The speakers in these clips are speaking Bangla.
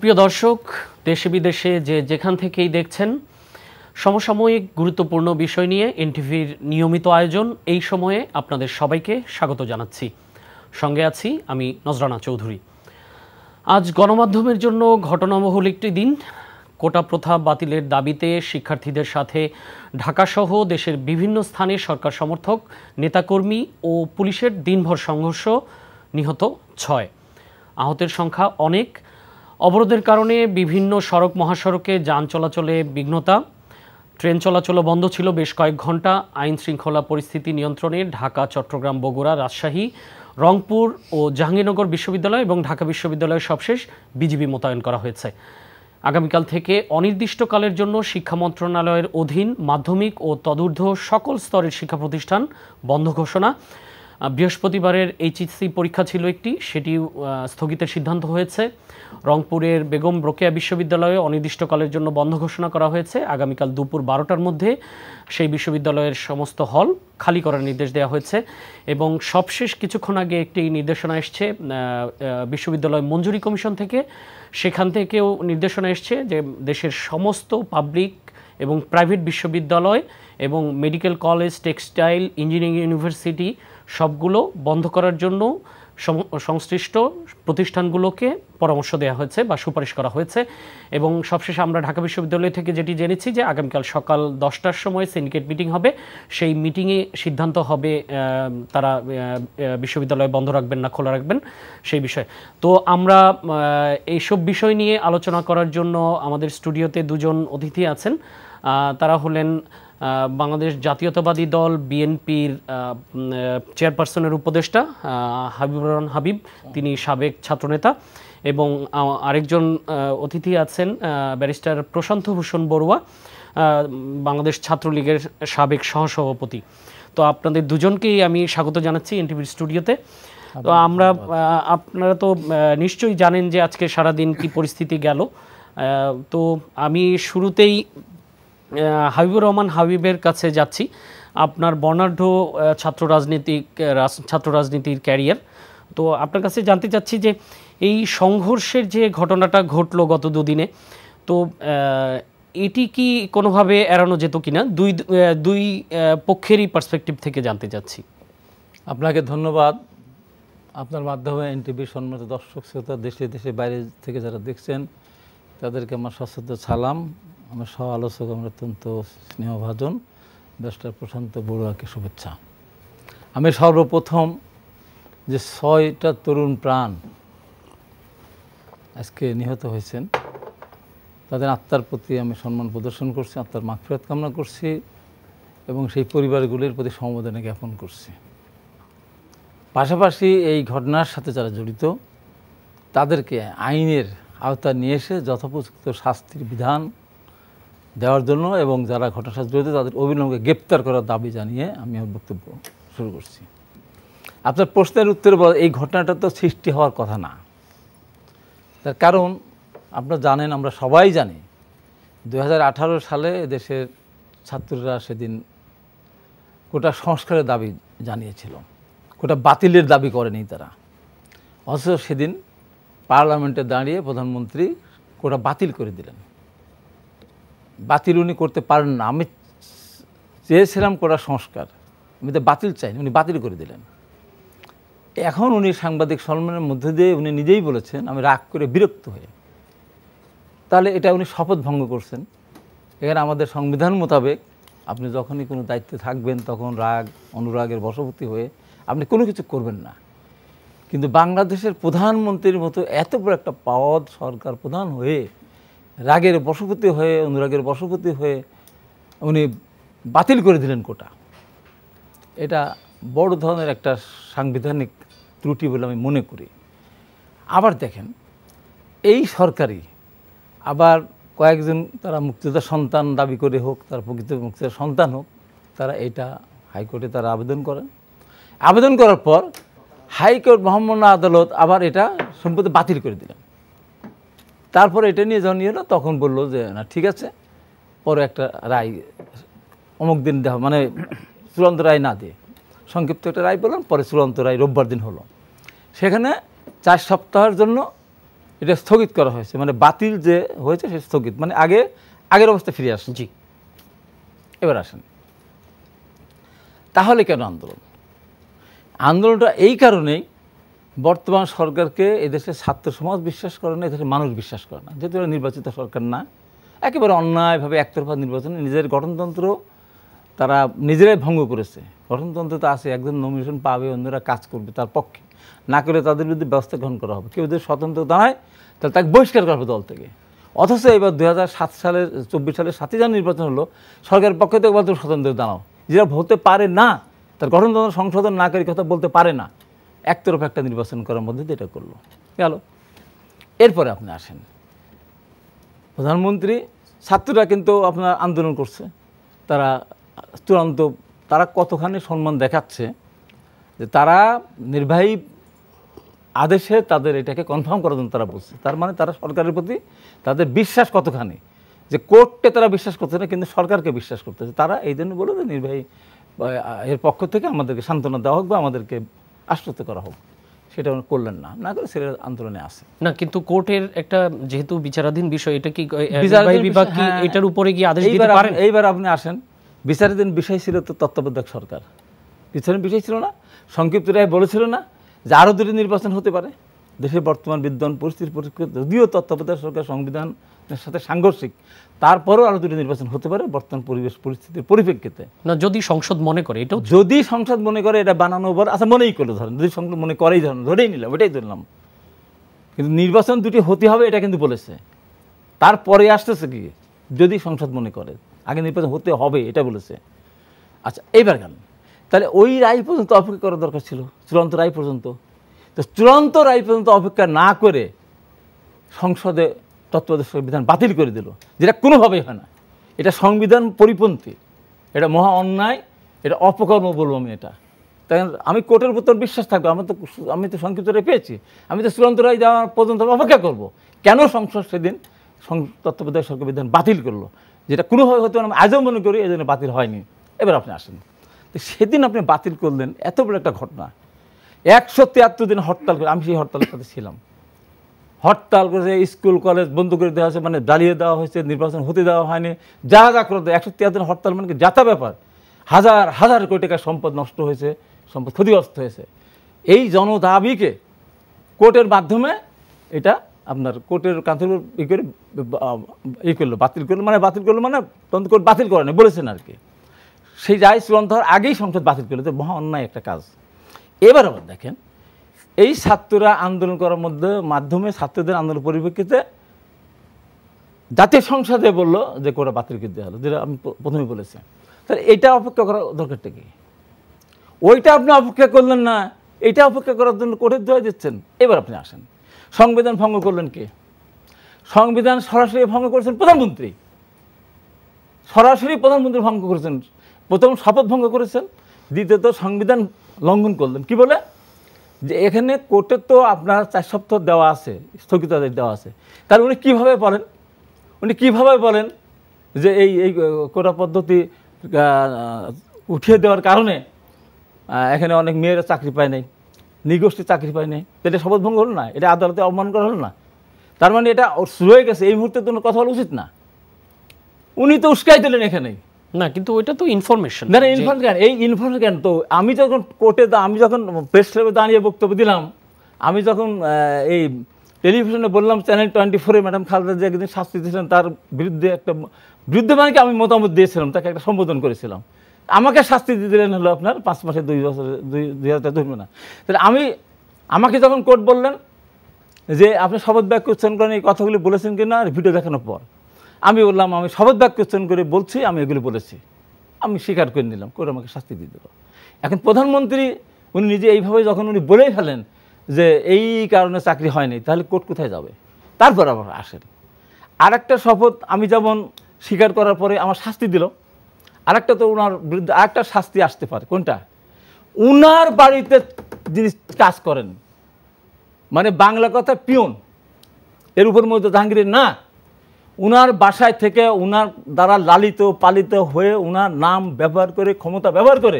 সুপ্রিয় দর্শক, দেশে বিদেশে যেখান থেকেই দেখছেন, সমসাময়িক গুরুত্বপূর্ণ বিষয় নিয়ে এনটিভির নিয়মিত আয়োজন এই সময়ে আপনাদের সবাইকে স্বাগত জানাচ্ছি। সঙ্গে আছি আমি নজরানা চৌধুরী। আজ গণমাধ্যমের জন্য ঘটনাবহুল একটি দিন। কোটা প্রথা বাতিলের দাবিতে শিক্ষার্থীদের সাথে ঢাকাসহ দেশের বিভিন্ন স্থানে সরকার সমর্থক নেতাকর্মী ও পুলিশের দিনভর সংঘর্ষ, নিহত 6, আহতের সংখ্যা অনেক। অবরোধের কারণে বিভিন্ন সড়ক মহাসড়কে যান চলাচলে বিঘ্নতা, ট্রেন চলাচলও বন্ধ ছিল বেশ কয়েক ঘন্টা। আইন শৃঙ্খলা পরিস্থিতি নিয়ন্ত্রণে ঢাকা, চট্টগ্রাম, বগুড়া, রাজশাহী, রংপুর ও জাহাঙ্গীরনগর বিশ্ববিদ্যালয় এবং ঢাকা বিশ্ববিদ্যালয়ের সবশেষ বিজিবি মোতায়েন করা হয়েছে। আগামীকাল থেকে অনির্দিষ্টকালের জন্য শিক্ষা মন্ত্রণালয়ের অধীন মাধ্যমিক ও তদূর্ধ্ব সকল স্তরের শিক্ষা প্রতিষ্ঠান বন্ধ ঘোষণা। বৃহস্পতিবারের এইচএসসি পরীক্ষা ছিল একটি, সেটি স্থগিতের সিদ্ধান্ত হয়েছে। রংপুরের বেগম রোকেয়া বিশ্ববিদ্যালয়ে অনির্দিষ্টকালের জন্য বন্ধ ঘোষণা করা হয়েছে। আগামীকাল দুপুর 12টার মধ্যে সেই বিশ্ববিদ্যালয়ের সমস্ত হল খালি করার নির্দেশ দেওয়া হয়েছে। এবং সবশেষ কিছুক্ষণ আগে একটি নির্দেশনা এসছে বিশ্ববিদ্যালয় মঞ্জুরি কমিশন থেকে। সেখান থেকেও নির্দেশনা এসছে যে দেশের সমস্ত পাবলিক এবং প্রাইভেট বিশ্ববিদ্যালয় এবং medical college, textile, engineering university সবগুলো বন্ধ করার জন্য সংশ্লিষ্ট প্রতিষ্ঠানগুলোকে পরামর্শ দেওয়া হয়েছে বা সুপারিশ করা হয়েছে। এবং সবশেষে আমরা ঢাকা বিশ্ববিদ্যালয় থেকে যেটি জেনেছি যে আগামীকাল সকাল 10টার সময় সিন্ডিকেট মিটিং হবে। সেই মিটিংয়ে সিদ্ধান্ত হবে তারা বিশ্ববিদ্যালয় বন্ধ রাখবেন না খোলা রাখবেন সেই বিষয়ে। তো আমরা এইসব বিষয় নিয়ে আলোচনা করার জন্য আমাদের স্টুডিওতে দুজন অতিথি আছেন। তারা হলেন বাংলাদেশ জাতীয়তাবাদী দল বিএনপির চেয়ারপারসনের উপদেষ্টা হাবিবুর রহমান হাবিব, তিনি সাবেক ছাত্রনেতা। এবং আরেকজন অতিথি আছেন ব্যারিস্টার প্রশান্ত ভূষণ বড়ুয়া, বাংলাদেশ ছাত্রলীগের সাবেক সহসভাপতি। তো আপনাদের দুজনকেই আমি স্বাগত জানাচ্ছি এনটিভির স্টুডিওতে। তো আপনারা তো নিশ্চয়ই জানেন যে আজকে সারাদিন কি পরিস্থিতি গেল। তো আমি শুরুতেই হাবিবুর রহমান হাবিবের কাছে যাচ্ছি। আপনার বর্ণাঢ্য ছাত্র রাজনীতির ক্যারিয়ার, তো আপনার কাছে জানতে চাচ্ছি যে এই সংঘর্ষের যে ঘটনাটা ঘটলো গত দুদিনে, তো এটি কি কোনোভাবে এড়ানো যেত কিনা, দুই পক্ষেরই পার্সপেক্টিভ থেকে জানতে চাচ্ছি। আপনাকে ধন্যবাদ। আপনার মাধ্যমে এনটিভি সম্মানিত দর্শক শ্রোতা, দেশে দেশে বাইরে থেকে যারা দেখছেন তাদেরকে আমার সশ্রদ্ধ সালাম। আমার সহ আলোচক আমার অত্যন্ত স্নেহভাজন ব্যারিস্টার প্রশান্ত বড়ুয়াকে শুভেচ্ছা। আমি সর্বপ্রথম যে 6টা তরুণ প্রাণ আজকে নিহত হয়েছেন তাদের আত্মার প্রতি আমি সম্মান প্রদর্শন করছি, আত্মার মাগফিরাত কামনা করছি এবং সেই পরিবারগুলির প্রতি সমবেদনা জ্ঞাপন করছি। পাশাপাশি এই ঘটনার সাথে যারা জড়িত তাদেরকে আইনের আওতায় নিয়ে এসে যথোপযুক্ত শাস্তির বিধান দেওয়ার জন্য এবং যারা ঘটনার সাথে জড়িত তাদের অবিলম্বে গ্রেপ্তার করার দাবি জানিয়ে আমি আমার বক্তব্য শুরু করছি। আপনার প্রশ্নের উত্তরে এই ঘটনাটা তো সৃষ্টি হওয়ার কথা না। তার কারণ আপনারা জানেন, আমরা সবাই জানি 2018 সালে দেশের ছাত্ররা সেদিন কোটা সংস্কারের দাবি জানিয়েছিল, কোটা বাতিলের দাবি করেনি তারা। অথচ সেদিন পার্লামেন্টে দাঁড়িয়ে প্রধানমন্ত্রী কোটা বাতিল করে দিলেন। বাতিল উনি করতে পারেন না। আমি চেয়েছিলাম কোটা সংস্কার, আমি তো বাতিল চাইনি, উনি বাতিল করে দিলেন। এখন উনি সাংবাদিক সম্মেলনের মধ্যে দিয়ে উনি নিজেই বলেছেন আমি রাগ করে বিরক্ত হয়ে। তাহলে এটা উনি শপথ ভঙ্গ করছেন। এখানে আমাদের সংবিধান মোতাবেক আপনি যখনই কোনো দায়িত্বে থাকবেন তখন রাগ অনুরাগের বশবর্তী হয়ে আপনি কোনো কিছু করবেন না। কিন্তু বাংলাদেশের প্রধানমন্ত্রীর মতো এত বড় একটা পদ, সরকার প্রধান হয়ে রাগের বশবর্তী হয়ে, অনুরাগের বশবর্তী হয়ে উনি বাতিল করে দিলেন কোটা। এটা বড় ধরনের একটা সাংবিধানিক ত্রুটি বলে আমি মনে করি। আবার দেখেন, এই সরকারই আবার কয়েকজন তারা মুক্তিযোদ্ধার সন্তান দাবি করে হোক, তার প্রকৃত মুক্তিযোদ্ধার সন্তান হোক, তারা এটা হাইকোর্টে তারা আবেদন করেন। আবেদন করার পর হাইকোর্ট মহামান্য আদালত আবার এটা সম্পত্তি বাতিল করে দিলেন। তারপরে এটা নিয়ে যখন এলো তখন বললো যে না ঠিক আছে, পরে একটা রায় অমুক দিন দেওয়া, মানে চূড়ান্ত রায় না দিয়ে সংক্ষিপ্ত একটা রায় বললেন, পরে চূড়ান্ত রায় রোববার দিন হলো। সেখানে 4 সপ্তাহের জন্য এটা স্থগিত করা হয়েছে, মানে বাতিল যে হয়েছে সে স্থগিত, মানে আগের অবস্থা ফিরে আসে। জি, এবার আসেন, তাহলে কেন আন্দোলন? আন্দোলনটা এই কারণেই, বর্তমান সরকারকে এদেশের ছাত্র সমাজ বিশ্বাস করে না, এদেশের মানুষ বিশ্বাস করে না, যেহেতু এরা নির্বাচিত সরকার না, একেবারে অন্যায়ভাবে একতরফা নির্বাচনে নিজের গঠনতন্ত্র তারা নিজেরাই ভঙ্গ করেছে। গঠনতন্ত্র তো আছে, একজন নমিনেশন পাবে, অন্যরা কাজ করবে তার পক্ষে, না করে তাদের বিরুদ্ধে ব্যবস্থা গ্রহণ করা হবে। কেউ যদি স্বতন্ত্র দাঁড়ায় তাহলে তাকে বহিষ্কার করা হবে দল থেকে। অথচ এবার 2024 সালের 7ই জানুয়ারি নির্বাচন হলো, সরকারের পক্ষে থেকে বলতে স্বতন্ত্র দাঁড়াও, যেটা হতে পারে না, তার গঠনতন্ত্র সংশোধন না করে কথা বলতে পারে না, একতরফা একটা নির্বাচন করার মধ্যে দিয়ে এটা করলো গেল। এরপরে আপনি আসেন, প্রধানমন্ত্রী, ছাত্ররা কিন্তু আপনার আন্দোলন করছে, তারা চূড়ান্ত, তারা কতখানি সম্মান দেখাচ্ছে যে তারা নির্বাহী আদেশে তাদের এটাকে কনফার্ম করার জন্য তারা বলছে। তার মানে তারা সরকারের প্রতি তাদের বিশ্বাস কতখানি, যে কোর্টে তারা বিশ্বাস করছে না কিন্তু সরকারকে বিশ্বাস করতেছে। তারা এই জন্য বলে যে নির্বাহী এর পক্ষ থেকে আমাদেরকে সান্ত্বনা দেওয়া হোক বা আমাদেরকে আশ্বস্ত করা হোক, সেটা করলেন না, না করে সেটা আন্দোলনে আসে না। কিন্তু কোর্টের একটা যেহেতু বিচারাধীন বিষয়, এটা কি নির্বাহী বিভাগ কি এটার উপরে কি আদেশ দিতে পারেন? এইবার আপনি আসেন, বিচারাধীন বিষয় ছিল তো তত্ত্বাবধায়ক সরকার, বিচারাধীন বিষয় ছিল না। সংক্ষিপ্ত রায় বলেছিল না যে আরও দুটি নির্বাচন হতে পারে। দেশের বর্তমান বিদ্যমান পরিস্থিতির পরিপ্রেক্ষিতে যদিও তত্ত্বাবধায়ক সরকার সংবিধানের সাথে সাংঘর্ষিক, তারপরেও আরও দুটি নির্বাচন হতে পারে বর্তমান পরিবেশ পরিস্থিতির পরিপ্রেক্ষিতে। না, যদি সংসদ মনে করে, এটাও যদি সংসদ মনে করে এটা বানানো বার, আচ্ছা মনেই করলো, ধরেন যদি সংসদ মনে করেই, ধরেই নিলাম, ওটাই ধরলাম, কিন্তু নির্বাচন দুটি হতে হবে এটা কিন্তু বলেছে। তারপরে আসতেছে কি, যদি সংসদ মনে করে, আগে নির্বাচন হতে হবে এটা বলেছে। আচ্ছা এইবার কেন, তাহলে ওই রায় পর্যন্ত অপেক্ষা করা দরকার ছিল, চূড়ান্ত রায় পর্যন্ত। তো চূড়ান্ত রায় পর্যন্ত অপেক্ষা না করে সংসদে তত্ত্বাবধায়ক সংবিধান বাতিল করে দিল, যেটা কোনোভাবেই হয় না। এটা সংবিধান পরিপন্থী, এটা মহা অন্যায়, এটা অপকর্ম বলবো আমি এটা। তাই আমি কোর্টের উপর বিশ্বাস থাকবে, আমি তো সংক্ষিপ্ত রায় পেয়েছি, আমি তো চূড়ান্ত রায় দেওয়া পর্যন্ত অপেক্ষা করব। কেন সংসদ সেদিন তত্ত্বাবধায়ক সংবিধান বাতিল করলো, যেটা কোনোভাবে হতে আমি আজও মনে করি এই জন্য বাতিল হয়নি। এবার আপনি আসেন, তো সেদিন আপনি বাতিল করলেন, এত বড় একটা ঘটনা, 173 দিন হরতাল করে, আমি সেই হরতালের সাথে ছিলাম। হরতাল করে স্কুল কলেজ বন্ধ করে দেওয়া হয়েছে, মানে জ্বালিয়ে দেওয়া হয়েছে, নির্বাচন হতে দেওয়া হয়নি, যা করে দেয়। 173 দিন হরতাল মানে যাতা ব্যাপার, হাজার হাজার কোটি টাকার সম্পদ নষ্ট হয়েছে, সম্পদ ক্ষতিগ্রস্ত হয়েছে। এই জনদাবিকে কোর্টের মাধ্যমে এটা আপনার কোর্টের কান্থের করে করলো, বাতিল করলো, মানে তদন্ত কোর্ট বাতিল করে না বলেছেন আর কি। সেই রায় চূড়ান্ত হওয়ার আগেই সংসদ বাতিল করলো, তো মহা অন্যায় একটা কাজ। এবার আবার দেখেন, এই ছাত্ররা আন্দোলন করার মাধ্যমে ছাত্রদের আন্দোলনের পরিপ্রেক্ষিতে জাতীয় সংসদে বললো যে কোটা বাতিল করে দেওয়া হলো, যেটা আমি প্রথমে বলেছি। তাহলে এটা অপেক্ষা করার দরকারটা কি? ওইটা আপনি অপেক্ষা করলেন না, এটা অপেক্ষা করার জন্য কোর্টের দোয়া দিচ্ছেন। এবার আপনি আসেন, সংবিধান ভঙ্গ করলেন কে? সংবিধান সরাসরি ভঙ্গ করেছেন প্রধানমন্ত্রী, সরাসরি প্রধানমন্ত্রী ভঙ্গ করেছেন। প্রথম শপথ ভঙ্গ করেছেন, দ্বিতীয়ত সংবিধান লঙ্ঘন করলেন। কি বলে যে এখানে কোর্টে তো আপনার 4 সপ্তাহ দেওয়া আছে, স্থগিতাদেশ দেওয়া আছে, তাহলে উনি কীভাবে বলেন যে এই কোটা পদ্ধতি উঠিয়ে দেওয়ার কারণে এখানে অনেক মেয়েরা চাকরি পায় নাই, নিগোষ্ঠী চাকরি পায় নাই, এটা শপথ ভঙ্গ হলো না? এটা আদালতে অবমান করা হলো না? তার মানে এটা শুরু হয়ে গেছে, এই মুহূর্তে কোনো কথা বলা উচিত না। উনি তো উস্কাই দিলেন এখানেই না, কিন্তু ওইটা তো ইনফরমেশন। না, ইনফরমেশন এই ইনফরমেশন তো আমি যখন কোর্টে, আমি যখন প্রেস ক্লাবে দাঁড়িয়ে বক্তব্য দিলাম, আমি যখন এই টেলিভিশনে বললাম চ্যানেল 24-এ ম্যাডাম খালেদা যে একদিন শাস্তি দিয়েছিলেন, তার বিরুদ্ধে মানে কি আমি মতামত দিয়েছিলাম, তাকে একটা সম্বোধন করেছিলাম। আমাকে শাস্তি দিয়ে দিলেন হলো আপনার 5 মাসে 2 বছর 2000 ধরবে না। তাহলে আমাকে যখন কোর্ট বললেন যে আপনি শপথ বাক্য উচ্চারণ করেন, এই কথাগুলি বলেছেন কিনা ভিডিও দেখানোর পর, আমি বললাম আমি শপথ বাক্য উচ্চারণ করে বলছি, আমি এগুলো বলেছি, আমি স্বীকার করে নিলাম, করে আমাকে শাস্তি দিয়ে দিল। এখন প্রধানমন্ত্রী উনি নিজে এইভাবে যখন উনি বলেই ফেলেন যে এই কারণে চাকরি হয়নি, তাহলে কোর্ট কোথায় যাবে? তারপর আবার আসেন আরেকটা শপথ, আমি যেমন স্বীকার করার পরে আমার শাস্তি দিল, আরেকটা তো ওনার বিরুদ্ধে আরেকটা শাস্তি আসতে পারে। কোনটা? উনার বাড়িতে যিনি কাজ করেন, মানে বাংলা কথা পিয়ন, এর উপর মধ্যে জাহাঙ্গীরের না, উনার বাসায় থেকে উনার দ্বারা লালিত পালিত হয়ে উনার নাম ব্যবহার করে, ক্ষমতা ব্যবহার করে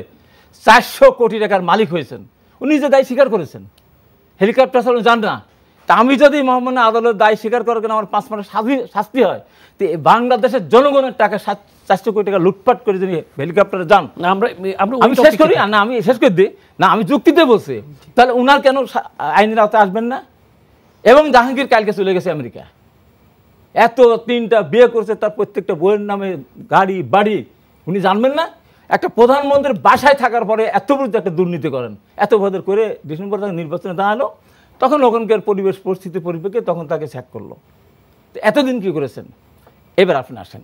400 কোটি টাকার মালিক হয়েছেন। উনি যে দায় স্বীকার করেছেন। হেলিকপ্টার চালানো যান না, তা আমি যদি মহামান্য আদালত দায় স্বীকার করে কেন আমার 5 মাসের শাস্তি হয়, তো বাংলাদেশের জনগণের টাকা 400 কোটি টাকা লুটপাট করে যদি হেলিকপ্টারে যান, আমি শেষ করি না, আমি শেষ করে দিই না, আমি যুক্তিতে বলছি, তাহলে উনার কেন আইনের আওতায় আসবেন না? এবং জাহাঙ্গীর কালকে চলে গেছে আমেরিকা, এত 3টা বিয়ে করেছে, তার প্রত্যেকটা বইয়ের নামে গাড়ি বাড়ি, উনি জানবেন না? একটা প্রধানমন্ত্রীর বাসায় থাকার পরে এত বড় একটা দুর্নীতি করেন, এত বছর করে ডিসেম্বর নির্বাচনে দাঁড়ালো, তখন ওখানকার পরিবেশ পরিস্থিতি পরিপ্রেক্ষিতে তখন তাকে স্যাক করলো। তো এতদিন কি করেছেন? এবার আপনি আসেন,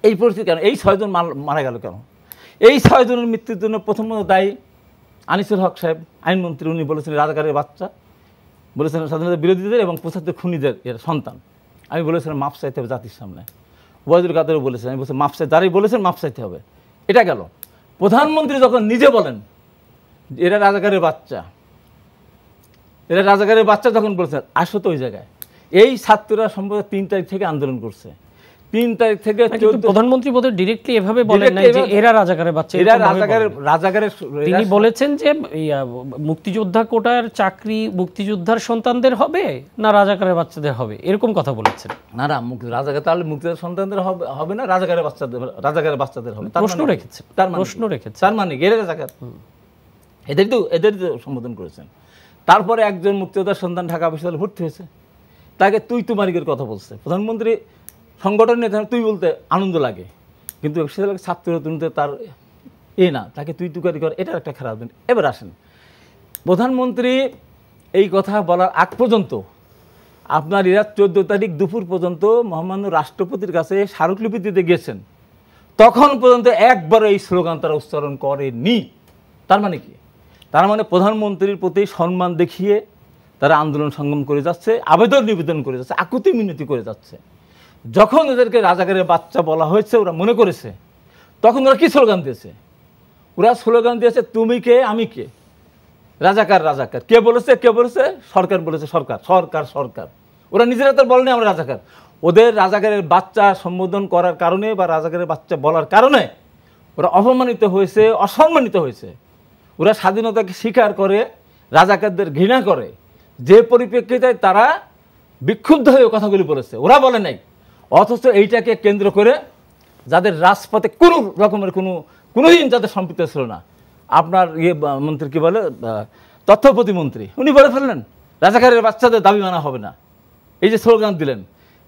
এই পরিস্থিতি কেন? এই 6 জন মারা গেল কেন? এই 6 জনের মৃত্যুর জন্য প্রথমত দায়ী আনিসুল হক সাহেব, আইনমন্ত্রী। উনি বলেছেন রাজাকারের বাচ্চা, বলেছেন স্বাধীনতা বিরোধীদের এবং 75 খুনিদের সন্তান। আমি বলেছিলাম মাপ চাইতে হবে জাতির সামনে। ওয়াজুল কাদেরও বলেছেন, আমি বলছি মাপ চাই, যারাই বলেছেন মাপ চাইতে হবে। এটা গেল। প্রধানমন্ত্রী যখন নিজে বলেন এরা রাজাকারের বাচ্চা, এরা রাজাকারের বাচ্চা যখন বলেছেন, আসো তো ওই জায়গায়। এই ছাত্ররা সম্ভবত 3 তারিখ থেকে আন্দোলন করছে, 3 তারিখ থেকে প্রধানমন্ত্রী বোধহয় ডিরেক্টলি এভাবে বলেন নাই যে এরা রাজাকারের বাচ্চা, এরা রাজাকারের। তিনি বলেছেন যে মুক্তিযোদ্ধা কোটার চাকরি মুক্তিযোদ্ধার সন্তানদের হবে না রাজাকারের বাচ্চাদের হবে, এরকম কথা বলেছেন। না না, রাজাকার তাহলে মুক্তিযোদ্ধার সন্তানদের হবে না, রাজাকারের বাচ্চাদের হবে। প্রশ্ন রেখেছে, তার মানে এরা রাজাকার, এদের তো সম্বোধন করেছেন। তারপরে একজন মুক্তিযোদ্ধার সন্তান ঢাকা বিশ্ববিদ্যালয়ে ভর্তি হয়েছে, তাকে তুই তুমারিকের কথা বলছে প্রধানমন্ত্রী। সংগঠন নেতা তুই বলতে আনন্দ লাগে, কিন্তু ছাত্র তুলতে তার না, তাকে তুই তুকারি কর, এটা একটা খারাপ দিন। এবার আসেন, প্রধানমন্ত্রী এই কথা বলার আগ পর্যন্ত আপনার এরা 14 তারিখ দুপুর পর্যন্ত মহামান্য রাষ্ট্রপতির কাছে স্মারকলিপি দিতে গিয়েছেন, তখন পর্যন্ত একবার এই স্লোগান তারা উচ্চারণ করেনি। তার মানে কি? তার মানে প্রধানমন্ত্রীর প্রতি সম্মান দেখিয়ে তারা আন্দোলন সংগ্রাম করে যাচ্ছে, আবেদন নিবেদন করে যাচ্ছে, আকুতি মিনতি করে যাচ্ছে। যখন এদেরকে রাজাকারের বাচ্চা বলা হয়েছে, ওরা মনে করেছে, তখন ওরা কি স্লোগান দিয়েছে? ওরা স্লোগান দিয়েছে তুমি কে আমি কে, রাজাকার রাজাকার। কে বলেছে? সরকার বলেছে, সরকার। ওরা নিজেরা তো বলেনি আমরা রাজাকার। ওদের রাজাকারের বাচ্চা সম্বোধন করার কারণে বা রাজাকারের বাচ্চা বলার কারণে ওরা অপমানিত হয়েছে, অসম্মানিত হয়েছে। ওরা স্বাধীনতাকে স্বীকার করে, রাজাকারদের ঘৃণা করে, যে পরিপ্রেক্ষিতে তারা বিক্ষুব্ধ হয়ে কথাগুলি বলেছে, ওরা বলে নাই। অথচ এইটাকে কেন্দ্র করে যাদের রাজপথে কোনো রকমের কোনোদিন যাদের সম্পৃক্ত ছিল না, আপনার মন্ত্রী কি বলে, তথ্য প্রতিমন্ত্রী, উনি বলে ফেললেন রাজাকারের বাচ্চাদের দাবি মানা হবে না, এই যে স্লোগান দিলেন।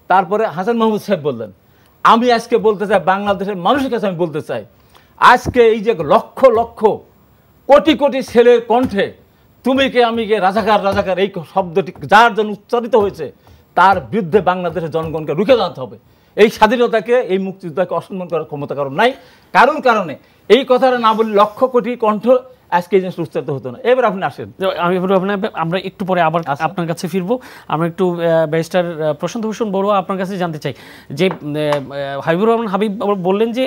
তারপরে হাসান মাহমুদ সাহেব বললেন, আমি আজকে বলতে চাই, বাংলাদেশের মানুষের কাছে আমি বলতে চাই, আজকে এই যে লক্ষ লক্ষ কোটি কোটি ছেলের কণ্ঠে তুমি কে আমি কে, রাজাকার এই শব্দটি যার জন্য উচ্চারিত হয়েছে, তার বিরুদ্ধে বাংলাদেশের জনগণকে রুখে দাঁড়াতে হবে। এই স্বাধীনতাকে, এই মুক্তিযোদ্ধাকে অসম্মান করার ক্ষমতা কারণ নাই। কারণে এই কথাটা না বলে লক্ষ কোটি কণ্ঠ আজকে এই জিনিসটা উচ্চারিত হতো না। এবার আপনি আসেন, আমরা একটু পরে আবার আপনার কাছে ফিরবো। আমরা একটু ব্যারিস্টার প্রশান্ত ভূষণ বড়ুয়া আপনার কাছে জানতে চাই যে হাবিবুর রহমান হাবিব বললেন যে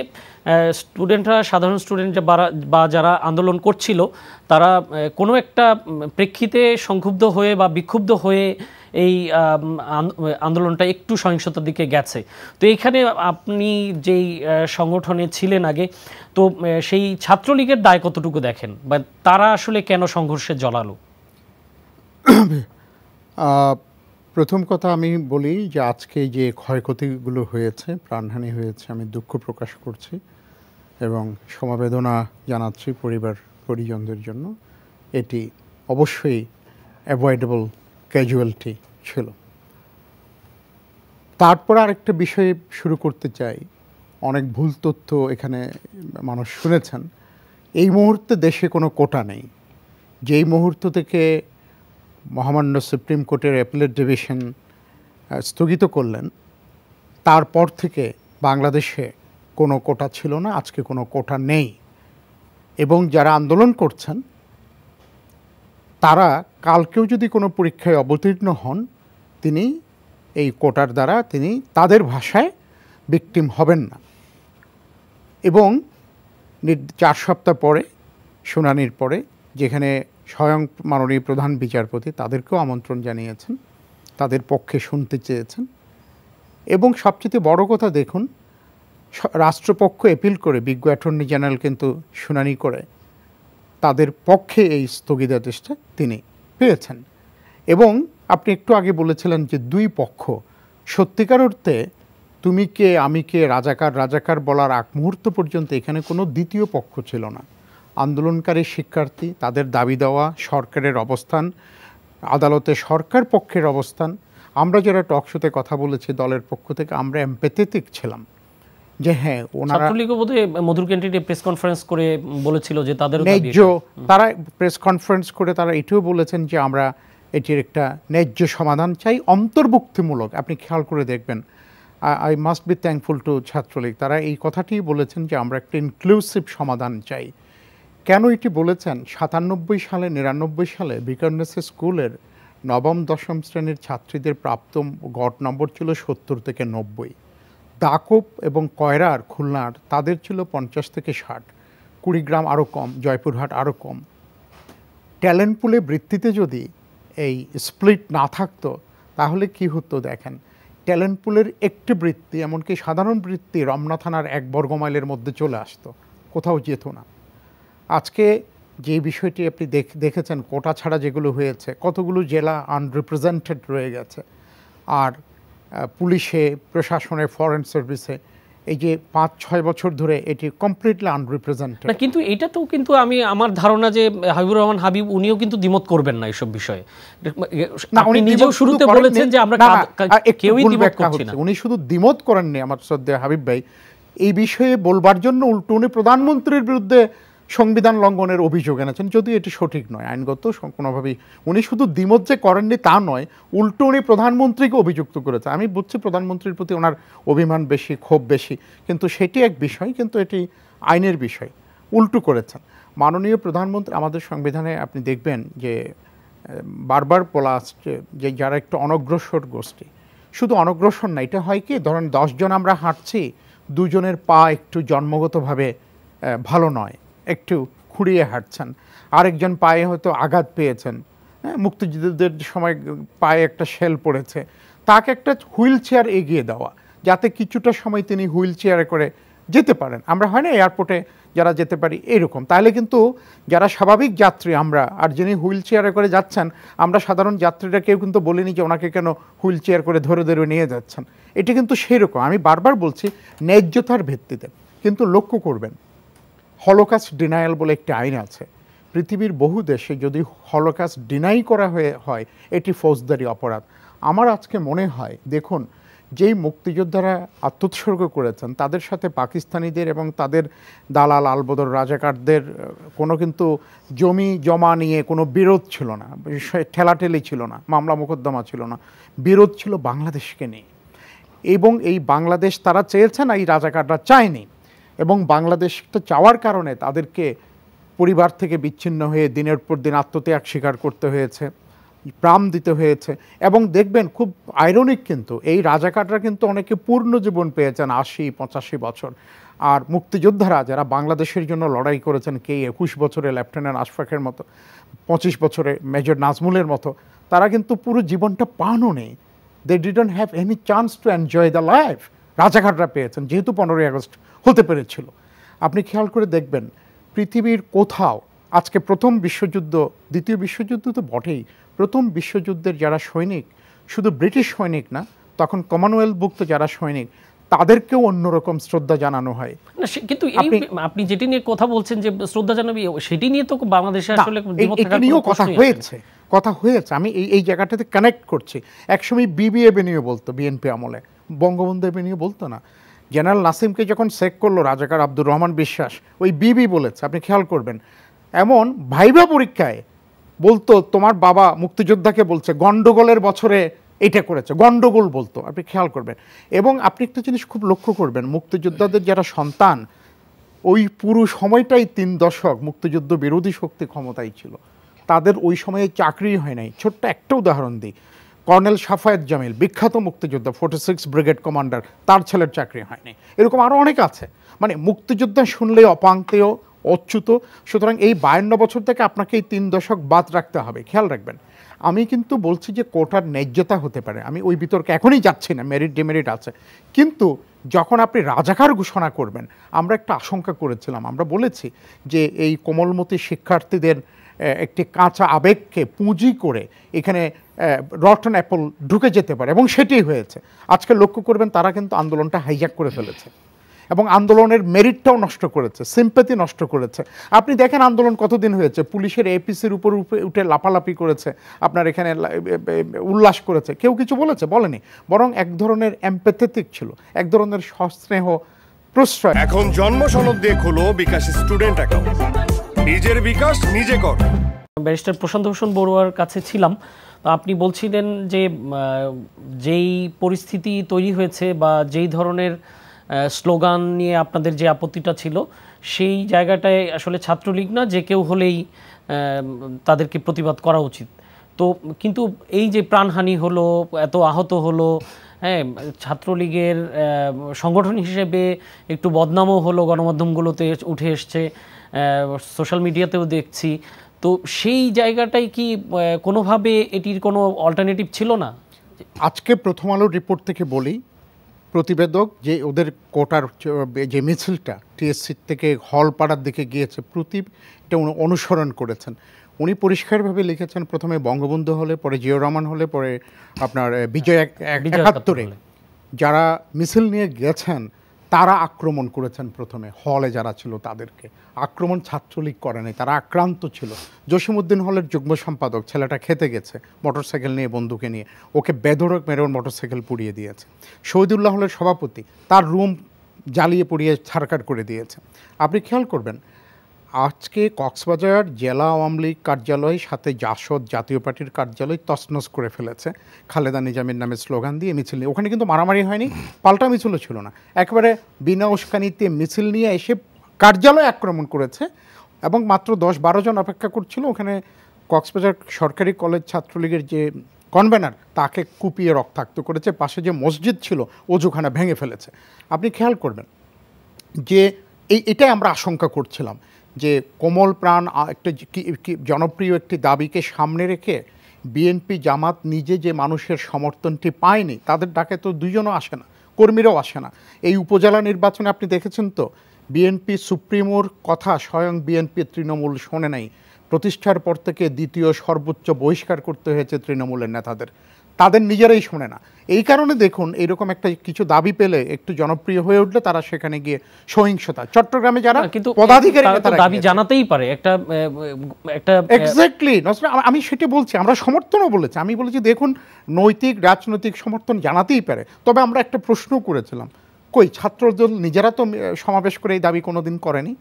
স্টুডেন্টরা, সাধারণ স্টুডেন্ট বা যারা আন্দোলন করছিল, তারা কোনো একটা প্রেক্ষিতে সংক্ষুব্ধ হয়ে বা বিক্ষুব্ধ হয়ে এই আন্দোলনটা একটু সহিংসতার দিকে গেছে। তো এইখানে আপনি যেই সংগঠনে ছিলেন আগে, তো সেই ছাত্রলীগের দায় কতটুকু দেখেন, বা তারা আসলে কেন সংঘর্ষে জড়ালো? প্রথম কথা আমি বলি যে আজকে যে ক্ষয়ক্ষতিগুলো হয়েছে, প্রাণহানি হয়েছে, আমি দুঃখ প্রকাশ করছি এবং সমবেদনা জানাচ্ছি পরিবার পরিজনদের জন্য। এটি অবশ্যই অ্যাভয়েডেবল ক্যাজুয়ালিটি ছিল। তারপর আরেকটা বিষয়ে শুরু করতে চাই, অনেক ভুল তথ্য এখানে মানুষ শুনেছেন। এই মুহূর্তে দেশে কোনো কোটা নেই। যেই মুহূর্ত থেকে মহামান্য সুপ্রিম কোর্টের অ্যাপিলেট ডিভিশন স্থগিত করলেন, তারপর থেকে বাংলাদেশে কোনো কোটা ছিল না, আজকে কোনো কোটা নেই। এবং যারা আন্দোলন করছেন তারা কালকেও যদি কোনো পরীক্ষায় অবতীর্ণ হন, তিনি এই কোটার দ্বারা তিনি তাদের ভাষায় ভিকটিম হবেন না। এবং 4 সপ্তাহ পরে শুনানির পরে, যেখানে স্বয়ং মাননীয় প্রধান বিচারপতি তাদেরকেও আমন্ত্রণ জানিয়েছেন, তাদের পক্ষে শুনতে চেয়েছেন। এবং সবচেয়ে বড় কথা দেখুন, রাষ্ট্রপক্ষ অ্যাপিল করে বিজ্ঞ অ্যাটর্নি জেনারেল কিন্তু শুনানি করে তাদের পক্ষে এই স্থগিতাদেশটা তিনি পেয়েছেন। এবং আপনি একটু আগে বলেছিলেন যে দুই পক্ষ, সত্যিকার অর্থে তুমি কে আমি কে রাজাকার রাজাকার বলার আগ মুহূর্ত পর্যন্ত এখানে কোনো দ্বিতীয় পক্ষ ছিল না। আন্দোলনকারী শিক্ষার্থী, তাদের দাবি দেওয়া, সরকারের অবস্থান, আদালতে সরকার পক্ষের অবস্থান। আমরা যারা টকশোতে কথা বলেছি দলের পক্ষ থেকে, আমরা এমপ্যাথেটিক ছিলাম যে হ্যাঁ ওনারা ছাত্রলীগও বোধহয় মধুর ক্যান্টিনে প্রেস কনফারেন্স করে বলেছিল যে তাদের ন্যায্য, তারা প্রেস কনফারেন্স করে তারা এটিও বলেছেন যে আমরা এটির একটা ন্যায্য সমাধান চাই, অন্তর্ভুক্তিমূলক। আপনি খেয়াল করে দেখবেন, I must be thankful to Chhatra League, তারা এই কথাটিই বলেছেন যে আমরা একটা ইনক্লুসিভ সমাধান চাই। কেন এটি বলেছেন? 97 সালে 99 সালে বিকারনেসে স্কুলের নবম দশম শ্রেণীর ছাত্রীদের প্রাপ্ত গড় নম্বর ছিল 70 থেকে 90। দাকোপ এবং কয়রার, খুলনার তাদের ছিল 50 থেকে 60, কুড়িগ্রাম আরও কম, জয়পুরহাট আরও কম। ট্যালেন্ট পুলে বৃত্তিতে যদি এই স্প্লিট না থাকতো তাহলে কি হতো দেখেন, ট্যালেন্ট পুলের একটি বৃত্তি, এমনকি সাধারণ বৃত্তি রমনা থানার 1 বর্গমাইলের মধ্যে চলে আসতো, কোথাও যেত না। আজকে যে বিষয়টি আপনি দেখেছেন, কোটা ছাড়া যেগুলো হয়েছে, কতগুলো জেলা আনরিপ্রেজেন্টেড রয়ে গেছে। আর পুলিশে, প্রশাসনে, ফরেন সার্ভিসে এই যে 5-6 বছর ধরে এটি কমপ্লিটলি আনরিপ্রেজেন্টেড। না, কিন্তু এটা তো কিন্তু আমার ধারণা যে হাবিবুর রহমান হাবিব উনিও কিন্তু দ্বিমত করবেন না এসব বিষয়ে। আপনি নিজেও শুরুতে বলেছেন যে আমরা কেউই দ্বিমত করছি না। উনি শুধু দ্বিমত করেননি আমার শ্রদ্ধেয় হাবিব ভাই, এই বিষয়ে বলবার জন্য উল্টো উনি প্রধানমন্ত্রীর বিরুদ্ধে সংবিধান লঙ্ঘনের অভিযোগ এনেছেন, যদিও এটি সঠিক নয় আইনগত কোনোভাবেই। উনি শুধু দ্বিমত যে করেননি তা নয়, উল্টো উনি প্রধানমন্ত্রীকে অভিযুক্ত করেছে। আমি বুঝছি প্রধানমন্ত্রীর প্রতি ওনার অভিমান বেশি, ক্ষোভ বেশি, কিন্তু সেটি এক বিষয়, কিন্তু এটি আইনের বিষয়। উল্টো করেছেন মাননীয় প্রধানমন্ত্রী। আমাদের সংবিধানে আপনি দেখবেন যে বারবার বলা আসছে যে যারা একটু অনগ্রসর গোষ্ঠী, শুধু অনগ্রসর না, এটা হয় কি, ধরেন 10 জন আমরা হাঁটছি, 2 জনের পা একটু জন্মগতভাবে ভালো নয়, একটু খুঁড়িয়ে হাঁটছেন, আরেকজন পায়ে হয়তো আঘাত পেয়েছেন, মুক্তিযুদ্ধের সময় পায়ে একটা শেল পড়েছে, তাকে একটা হুইল চেয়ার এগিয়ে দেওয়া যাতে কিছুটা সময় তিনি হুইল চেয়ারে করে যেতে পারেন। আমরা হয় না এয়ারপোর্টে যারা যেতে পারি এরকম, তাহলে কিন্তু যারা স্বাভাবিক যাত্রী আমরা, আর যিনি হুইল চেয়ারে করে যাচ্ছেন, আমরা সাধারণ যাত্রীরা কেউ কিন্তু বলিনি যে ওনাকে কেন হুইল চেয়ার করে ধরে ধরে নিয়ে যাচ্ছেন। এটি কিন্তু সেরকম, আমি বারবার বলছি ন্যায্যতার ভিত্তিতে। কিন্তু লক্ষ্য করবেন, হলোকাস্ট ডিনায়াল বলে একটি আইন আছে পৃথিবীর বহু দেশে। যদি হলোকাস্ট ডিনাই করা হয় এটি ফৌজদারি অপরাধ। আমার আজকে মনে হয়, দেখুন, যেই মুক্তিযোদ্ধারা আত্মোৎসর্গ করেছেন তাদের সাথে পাকিস্তানিদের এবং তাদের দালাল আলবদর রাজাকারদের কোনো কিন্তু জমি জমা নিয়ে কোনো বিরোধ ছিল না, ঠেলাঠেলি ছিল না, মামলা মোকদ্দমা ছিল না, বিরোধ ছিল বাংলাদেশকে নিয়ে। এবং এই বাংলাদেশ তারা চেয়েছেন, এই রাজাকাররা চায়নি। এবং বাংলাদেশটা চাওয়ার কারণে তাদেরকে পরিবার থেকে বিচ্ছিন্ন হয়ে দিনের পর দিন আত্মত্যাগ স্বীকার করতে হয়েছে, প্রাণ দিতে হয়েছে। এবং দেখবেন খুব আইরনিক, কিন্তু এই রাজাকাররা কিন্তু অনেকে পূর্ণ জীবন পেয়েছেন, 80-85 বছর। আর মুক্তিযোদ্ধারা যারা বাংলাদেশের জন্য লড়াই করেছেন, কে 21 বছরে লেফটেন্যান্ট আশফাকের মতো, 25 বছরে মেজর নাজমুলের মতো, তারা কিন্তু পুরো জীবনটা পানও নেই। They didn't have any chance to enjoy the life. রাজাকাররা পেয়েছেন, যেহেতু 15ই আগস্ট হতে পেরেছিল। আপনি খেয়াল করে দেখবেন পৃথিবীর কোথাও আজকে প্রথম বিশ্বযুদ্ধ, দ্বিতীয় বিশ্বযুদ্ধ তো বটেই, প্রথম বিশ্বযুদ্ধের যারা সৈনিক, শুধু ব্রিটিশ সৈনিক না, তখন কমনওয়েলথভুক্ত যারা সৈনিক, তাদেরকেও অন্যরকম শ্রদ্ধা জানানো হয়। কিন্তু আপনি যেটি নিয়ে কথা বলছেন যে শ্রদ্ধা জানাবি, সেটি নিয়ে তো বাংলাদেশে আসলে কথা হয়েছে। আমি এই জায়গাটাতে কানেক্ট করছি। একসময় বিবিএ নিয়ে বলতো, বিএনপি আমলে, বঙ্গবন্ধু নিয়ে বলতো না। জেনারেল নাসিমকে যখন চেক করলো রাজাকার আব্দুর রহমান বিশ্বাস, ওই বিবি বলেছে। আপনি খেয়াল করবেন, এমন ভাইবা পরীক্ষায় বলতো তোমার বাবা মুক্তিযোদ্ধাকে বলছে গন্ডগোলের বছরে এটা করেছে, গন্ডগোল বলতো। আপনি খেয়াল করবেন। এবং আপনি একটা জিনিস খুব লক্ষ্য করবেন, মুক্তিযোদ্ধাদের যারা সন্তান, ওই পুরো সময়টাই 3 দশক মুক্তিযুদ্ধ বিরোধী শক্তি ক্ষমতায় ছিল, তাদের ওই সময়ে চাকরি হয় নাই। ছোট্ট একটা উদাহরণ দিই, কর্নেল সাফায়েত জামিল, বিখ্যাত মুক্তিযোদ্ধা, 46 ব্রিগেড কমান্ডার, তার ছেলের চাকরি হয়নি। এরকম আরও অনেক আছে। মানে মুক্তিযোদ্ধা শুনলে অপাঙ্ক্তেয়, অচ্যুত। সুতরাং এই 52 বছর থেকে আপনাকে এই 3 দশক বাদ রাখতে হবে। খেয়াল রাখবেন, আমি কিন্তু বলছি যে কোটার ন্যায্যতা হতে পারে, আমি ওই বিতর্কে এখনই যাচ্ছি না, মেরিট ডিমেরিট আছে। কিন্তু যখন আপনি রাজাকার ঘোষণা করবেন, আমরা একটা আশঙ্কা করেছিলাম, আমরা বলেছি যে এই কোমলমতি শিক্ষার্থীদের একটি কাঁচা আবেগকে পুঁজি করে এখানে রটন অ্যাপল ঢুকে যেতে পারে, এবং সেটাই হয়েছে। আজকে লক্ষ্য করবেন তারা কিন্তু আন্দোলনটা হাইজ্যাক করে ফেলেছে এবং আন্দোলনের মেরিটটাও নষ্ট করেছে, সিম্প্যাথি নষ্ট করেছে। আপনি দেখেন আন্দোলন কতদিন হয়েছে, পুলিশের এপিসির উপর উঠে লাফালাফি করেছে, আপনার এখানে উল্লাস করেছে, কেউ কিছু বলেনি, বরং এক ধরনের এমপ্যাথেটিক ছিল, এক ধরনের সস্নেহ প্রশ্রয়। এখন জন্ম সনদ দিয়ে খোলো বিকাশ স্টুডেন্ট অ্যাকাউন্ট, নিজের বিকাশ নিজে কর। ব্যারিস্টার প্রশান্ত ভূষণ বড়ুয়ার কাছে ছিলাম, আপনি বলছিলেন যে যেই পরিস্থিতি তৈরি হয়েছে বা যেই ধরনের স্লোগান নিয়ে আপনাদের যে আপত্তিটা ছিল, সেই জায়গাটায় আসলে ছাত্রলীগ না, যে কেউ হলেই তাদেরকে প্রতিবাদ করা উচিত। তো কিন্তু এই যে প্রাণহানি হলো, এত আহত হলো, হ্যাঁ, ছাত্রলীগের সংগঠন হিসেবে একটু বদনামও হলো, গণমাধ্যমগুলোতে উঠে এসছে, সোশ্যাল মিডিয়াতেও দেখছি। তো সেই জায়গাটাই কি কোনোভাবে এটির কোনো অল্টারনেটিভ ছিল না? আজকে প্রথম আলোর রিপোর্ট থেকে বলি, প্রতিবেদক যে ওদের কোটার যে মিছিলটা টিএসসি থেকে হলপাড়ার দিকে গিয়েছে, প্রতীপ এটা অনুসরণ করেছেন। উনি পরিষ্কারভাবে লিখেছেন, প্রথমে বঙ্গবন্ধু হলে, পরে জিয়াউর রহমান হলে, পরে আপনার বিজয় ৭১-এ যারা মিছিল নিয়ে গেছেন তারা আক্রমণ করেছেন। প্রথমে হলে যারা ছিল তাদেরকে আক্রমণ ছাত্রলীগ করেনি, তারা আক্রান্ত ছিল। জসিমউদ্দিন হলের যুগ্ম সম্পাদক, ছেলেটা খেতে গেছে মোটরসাইকেল নিয়ে, বন্দুকে নিয়ে, ওকে বেধড়ক মেরে ওর মোটরসাইকেল পুড়িয়ে দিয়েছে। শহীদুল্লাহ হলের সভাপতি, তার রুম জ্বালিয়ে পুড়িয়ে ছারখার করে দিয়েছে। আপনি খেয়াল করবেন, আজকে কক্সবাজার জেলা আওয়ামী লীগ কার্যালয় সাথে জাসদ জাতীয় পার্টির কার্যালয় তছনছ করে ফেলেছে খালেদা নিজামের নামে স্লোগান দিয়ে মিছিল নিয়ে। ওখানে কিন্তু মারামারি হয়নি, পাল্টা মিছিলও ছিল না, একেবারে বিনা উস্কানিতে মিছিল নিয়ে এসে কার্যালয় আক্রমণ করেছে এবং মাত্র ১০-১২ জন অপেক্ষা করছিল। ওখানে কক্সবাজার সরকারি কলেজ ছাত্রলীগের যে কনভেনার, তাকে কুপিয়ে রক্তাক্ত করেছে। পাশে যে মসজিদ ছিল ওজুখানা ভেঙে ফেলেছে। আপনি খেয়াল করবেন যে এটাই আমরা আশঙ্কা করছিলাম যে কোমল প্রাণ একটা জনপ্রিয় একটি দাবিকে সামনে রেখে বিএনপি জামাত নিজে যে মানুষের সমর্থনটি পায়নি, তাদের ডাকে তো দুইজনও আসে না, কর্মীরাও আসে না। এই উপজেলা নির্বাচনে আপনি দেখেছেন তো, বিএনপি সুপ্রিমোর কথা স্বয়ং বিএনপি তৃণমূল শোনে নাই। প্রতিষ্ঠার পর থেকে দ্বিতীয় সর্বোচ্চ বহিষ্কার করতে হয়েছে তৃণমূলের নেতাদের, তাদের নিজেরাই শোনে না। এই কারণে দেখুন, এইরকম একটা কিছু দাবি পেলে, একটু জনপ্রিয় হয়ে উঠলে তারা সেখানে গিয়ে সহিংসতা। চট্টগ্রামে যারা কিন্তু পদাধিকারী দাবি জানাতেই পারে একটা এক্স্যাক্টলি, আমি সেটা বলছি, আমরা সমর্থনও বলেছি। আমি বলেছি দেখুন, নৈতিক রাজনৈতিক সমর্থন জানাতেই পারে, তবে আমরা একটা প্রশ্ন করেছিলাম, কই ছাত্রদল নিজেরা তো সমাবেশ করে এই দাবি কোনোদিন করেনি,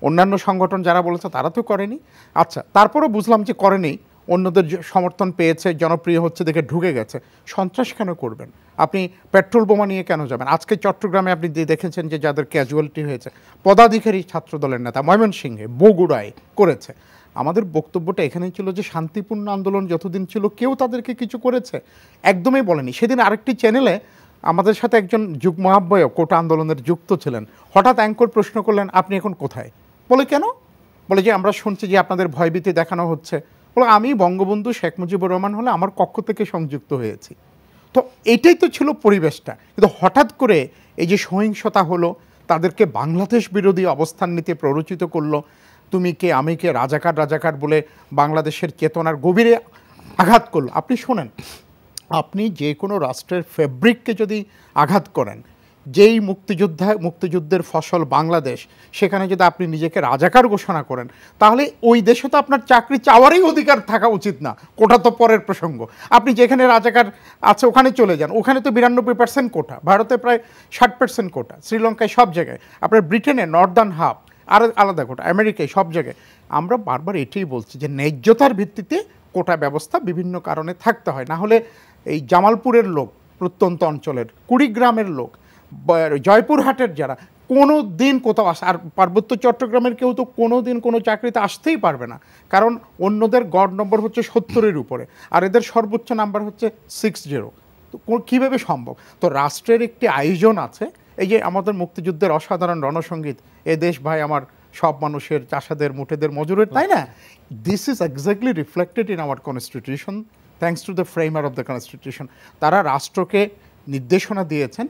অন্যান্য সংগঠন যারা বলেছে তারা তো করেনি। আচ্ছা, তারপরও বুঝলাম যে করেনি, অন্যদের সমর্থন পেয়েছে, জনপ্রিয় হচ্ছে দেখে ঢুকে গেছে। সন্ত্রাস কেন করবেন? আপনি পেট্রোল বোমা নিয়ে কেন যাবেন? আজকে চট্টগ্রামে আপনি দেখেছেন যে যাদের ক্যাজুয়ালিটি হয়েছে, পদাধিকারী ছাত্রদলের নেতা ময়মনসিংহে, বগুড়ায় করেছে। আমাদের বক্তব্যটা এখানেই ছিল যে শান্তিপূর্ণ আন্দোলন যতদিন ছিল কেউ তাদেরকে কিছু করেছে একদমই বলেনি। সেদিন আরেকটি চ্যানেলে আমাদের সাথে একজন যুগ্ম আহ্বায়ক কোটা আন্দোলনের যুক্ত ছিলেন, হঠাৎ অ্যাঙ্কর প্রশ্ন করলেন, আপনি এখন কোথায়? বলে কেন? বলে যে আমরা শুনছি যে আপনাদের ভয়ভীতি দেখানো হচ্ছে। বলে আমি বঙ্গবন্ধু শেখ মুজিবুর রহমান হলে আমার কক্ষ থেকে সংযুক্ত হয়েছি। তো এটাই তো ছিল পরিবেশটা। কিন্তু হঠাৎ করে এই যে সহিংসতা হলো, তাদেরকে বাংলাদেশ বিরোধী অবস্থান নিতে প্ররোচিত করলো, তুমি কে আমি কে, রাজাকার বলে বাংলাদেশের চেতনার গভীরে আঘাত করলো। আপনি শোনেন, আপনি যে কোনো রাষ্ট্রের ফেব্রিককে যদি আঘাত করেন, যেই মুক্তিযুদ্ধের ফসল বাংলাদেশ, সেখানে যদি আপনি নিজেকে রাজাকার ঘোষণা করেন, তাহলে ওই দেশে তো আপনার চাকরি চাওয়ারই অধিকার থাকা উচিত না। কোটা তো পরের প্রসঙ্গ। আপনি যেখানে রাজাকার আছে ওখানে চলে যান, ওখানে তো 92% কোটা, ভারতে প্রায় 60% কোটা, শ্রীলঙ্কায় সব জায়গায়, আপনার ব্রিটেনে নর্দার্ন হাফ আর আলাদা কোটা, আমেরিকায় সব জায়গায়। আমরা বারবার এটাই বলছি যে ন্যায্যতার ভিত্তিতে কোটা ব্যবস্থা বিভিন্ন কারণে থাকতে হয়। না হলে এই জামালপুরের লোক, প্রত্যন্ত অঞ্চলের, কুড়িগ্রামের লোক, জয়পুরহাটের যারা, কোনো দিন কোথাও আসে, আর পার্বত্য চট্টগ্রামের কেউ তো কোনো দিন কোনো চাকরিতে আসতেই পারবে না, কারণ অন্যদের গড় নম্বর হচ্ছে 70-এর উপরে, আর এদের সর্বোচ্চ নাম্বার হচ্ছে 60। তো কীভাবে সম্ভব? তো রাষ্ট্রের একটি আয়োজন আছে, এই যে আমাদের মুক্তিযুদ্ধের অসাধারণ রণসঙ্গীত, এ দেশ ভাই আমার সব মানুষের, চাষাদের, মুঠেদের, মজুরের, তাই না? This is exactly reflected in our constitution, thanks to the framer of the constitution. তারা রাষ্ট্রকে নির্দেশনা দিয়েছেন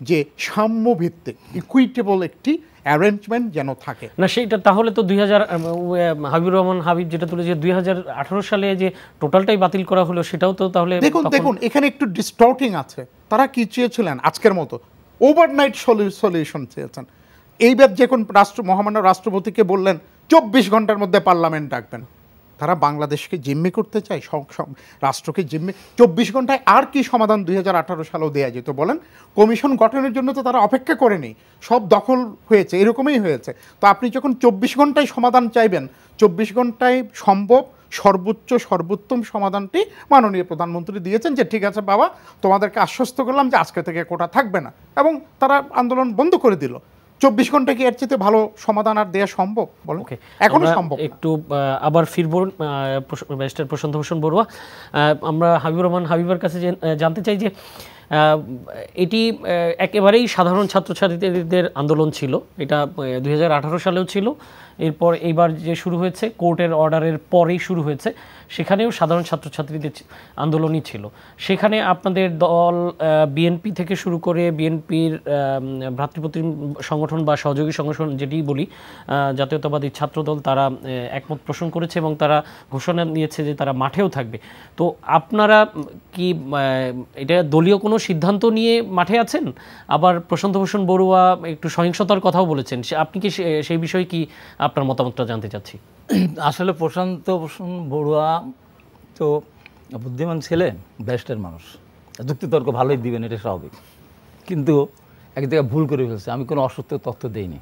যে সাম্যভিত্তিক ইকুইটেবল একটি অ্যারেঞ্জমেন্ট যেন থাকে। না সেইটা তাহলে তো 2000 হাবিবুর রহমান হাবিব যেটা তুলে যে 2018 সালে যে টোটালটাই বাতিল করা হলো সেটাও তো তাহলে দেখুন এখানে একটু ডিস্টর্টিং আছে। তারা কি চেয়েছিলেন আজকের মতো ওভারনাইট সলিউশন চেয়েছেন। এইবার যখন মহামান্য রাষ্ট্রপতিকে বললেন 24 ঘন্টার মধ্যে পার্লামেন্ট ডাকবেন, তারা বাংলাদেশকে জিম্মি করতে চায়, রাষ্ট্রকে জিম্মি। 24 ঘন্টায় আর কি সমাধান 2018 সালেও দেওয়া যেত বলেন? কমিশন গঠনের জন্য তো তারা অপেক্ষা করেনি, সব দখল হয়েছে, এরকমই হয়েছে। তো আপনি যখন 24 ঘন্টায় সমাধান চাইবেন, 24 ঘন্টায় সম্ভব সর্বোত্তম সমাধানটি মাননীয় প্রধানমন্ত্রী দিয়েছেন যে ঠিক আছে বাবা, তোমাদেরকে আশ্বস্ত করলাম যে আজকে থেকে কোটা থাকবে না, এবং তারা আন্দোলন বন্ধ করে দিল। 24 ঘন্টা কি এর চেয়ে ভালো সমাধান আর দেওয়া সম্ভব বলো? এখনো সম্ভব। একটু আবার ফিরবো ব্যারিস্টার প্রশান্ত ভূষণ বড়ুয়া, আমরা হাবিবুর রহমান হাবিবের কাছে জানতে চাই যে এটি একেবারেই সাধারণ ছাত্রছাত্রীদের আন্দোলন ছিল, এটা 2018 সালেও ছিল, এরপর এইবার যে শুরু হয়েছে কোর্টের অর্ডারের পরেই শুরু হয়েছে, সেখানেও সাধারণ ছাত্রছাত্রীদের আন্দোলনই ছিল। সেখানে আপনাদের দল বিএনপি থেকে শুরু করে বিএনপির ভ্রাতৃপ্রতিম সংগঠন বা সহযোগী সংগঠন যেটি বলি জাতীয়তাবাদী ছাত্রদল, তারা একমত পোষণ করেছে এবং তারা ঘোষণা দিয়েছে যে তারা মাঠেও থাকবে। তো আপনারা কি এটা দলীয় কোনো সিদ্ধান্ত নিয়ে মাঠে আছেন? আবার প্রশান্ত ভূষণ বড়ুয়া একটু সহিংসতার কথাও বলেছেন, আপনি কি সেই বিষয়ে কি আপনার মতামতটা জানতে চাচ্ছি। আসলে প্রশান্ত ভূষণ বড়ুয়া তো বুদ্ধিমান ছেলে, ব্যারিস্টার মানুষ, যুক্তিতর্ক ভালোই দিবেন, এটা স্বাভাবিক, কিন্তু এক জায়গায় ভুল করে ফেলছে। আমি কোনো অসত্য তথ্য দেইনি।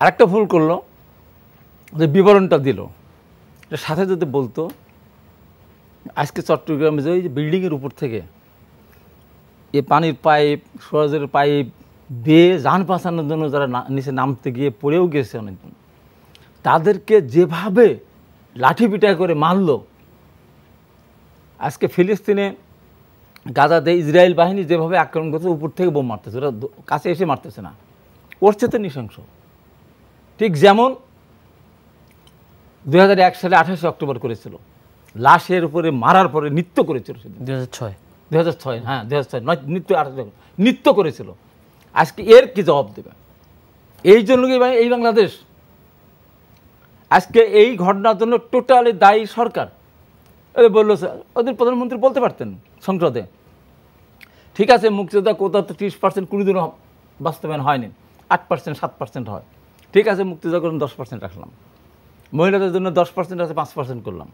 আরেকটা ভুল করলো যে বিবরণটা দিল, এটা সাথে যদি বলতো আজকে চট্টগ্রামে যে বিল্ডিংয়ের উপর থেকে এ পানির পাইপ, সরাজের পাইপ বেয়ে যান বাঁচানোর জন্য যারা নিচে নামতে গিয়ে পড়েও গেছে অনেকজন, তাদেরকে যেভাবে লাঠি পিটা করে মারল, আজকে ফিলিস্তিনে গাজাতে ইসরায়েল বাহিনী যেভাবে আক্রমণ করছে, উপর থেকে বোম মারতেছে, ওরা কাছে এসে মারতেছে না, করছে তো নৃশংস। ঠিক যেমন 2001 সালে 28 অক্টোবর করেছিল, লাশের উপরে মারার পরে নৃত্য করেছিল সেদিন। 2006 হ্যাঁ 2006 নয়, নৃত্য করেছিল। আজকে এর কি জবাব দেবে? এই জন্য কি এই বাংলাদেশ? আজকে এই ঘটনার জন্য টোটালি দায়ী সরকার। বললো ওদের প্রধানমন্ত্রী বলতে পারতেন সংসদে, ঠিক আছে মুক্তিযোদ্ধা কোটা তো 30% কোনোদিনও বাস্তবায়ন হয়নি, 8% 7% হয়, ঠিক আছে মুক্তিযোদ্ধা করুন 10% রাখলাম, মহিলাদের জন্য 10% আছে 5% করলাম,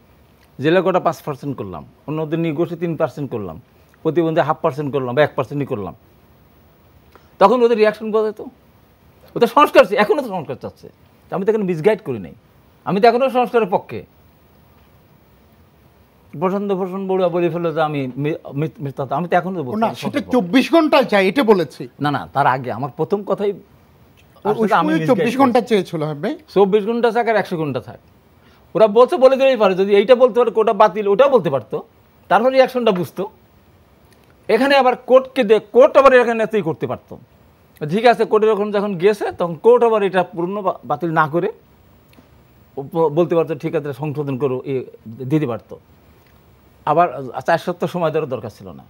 জেলা কোটা 5% করলাম, অন্যদের নিয়ে গোষ্ঠী 3% করলাম, প্রতিবন্ধী 0.5% করলাম বা 1%ই করলাম। তখন ওদের রিয়াকশন বোঝা যেত, ওদের সংস্কার, এখনও তো সংস্কার চাচ্ছে। আমি তো এখানে মিসগাইড করি নাই, আমি তো এখনও সংস্কারের পক্ষে। প্রশান্ত ভূষণ বড়ুয়া বলে ফেললো যে আমি মিথ্যা, আমি তো এখনো না, সেটা 24 ঘন্টায় চাই এটা বলেছি। না না, তার আগে আমার প্রথম কথাই 24 ঘন্টা চেয়েছিল, হবে 24 ঘন্টা থাক আর 100 ঘন্টা থাক, ওরা বলছে বলে দিলেই পারে। যদি এইটা বলতে পারে কোটা বাতিল, ওটাও বলতে পারতো, তারপর রিয়াকশনটা বুঝতো। এখানে আবার কোর্টকে দিয়ে, কোর্ট আবার এখানে এতেই করতে পারতো, ঠিক আছে কোর্টের ওখানে যখন গিয়েছে তখন কোর্ট আবার এটা পূর্ণ বাতিল না করে বলতে পারতো ঠিক আছে সংশোধন করো, দিতে পারতো। আবার 4 সপ্তাহ সময় দেওয়ার দরকার ছিল না,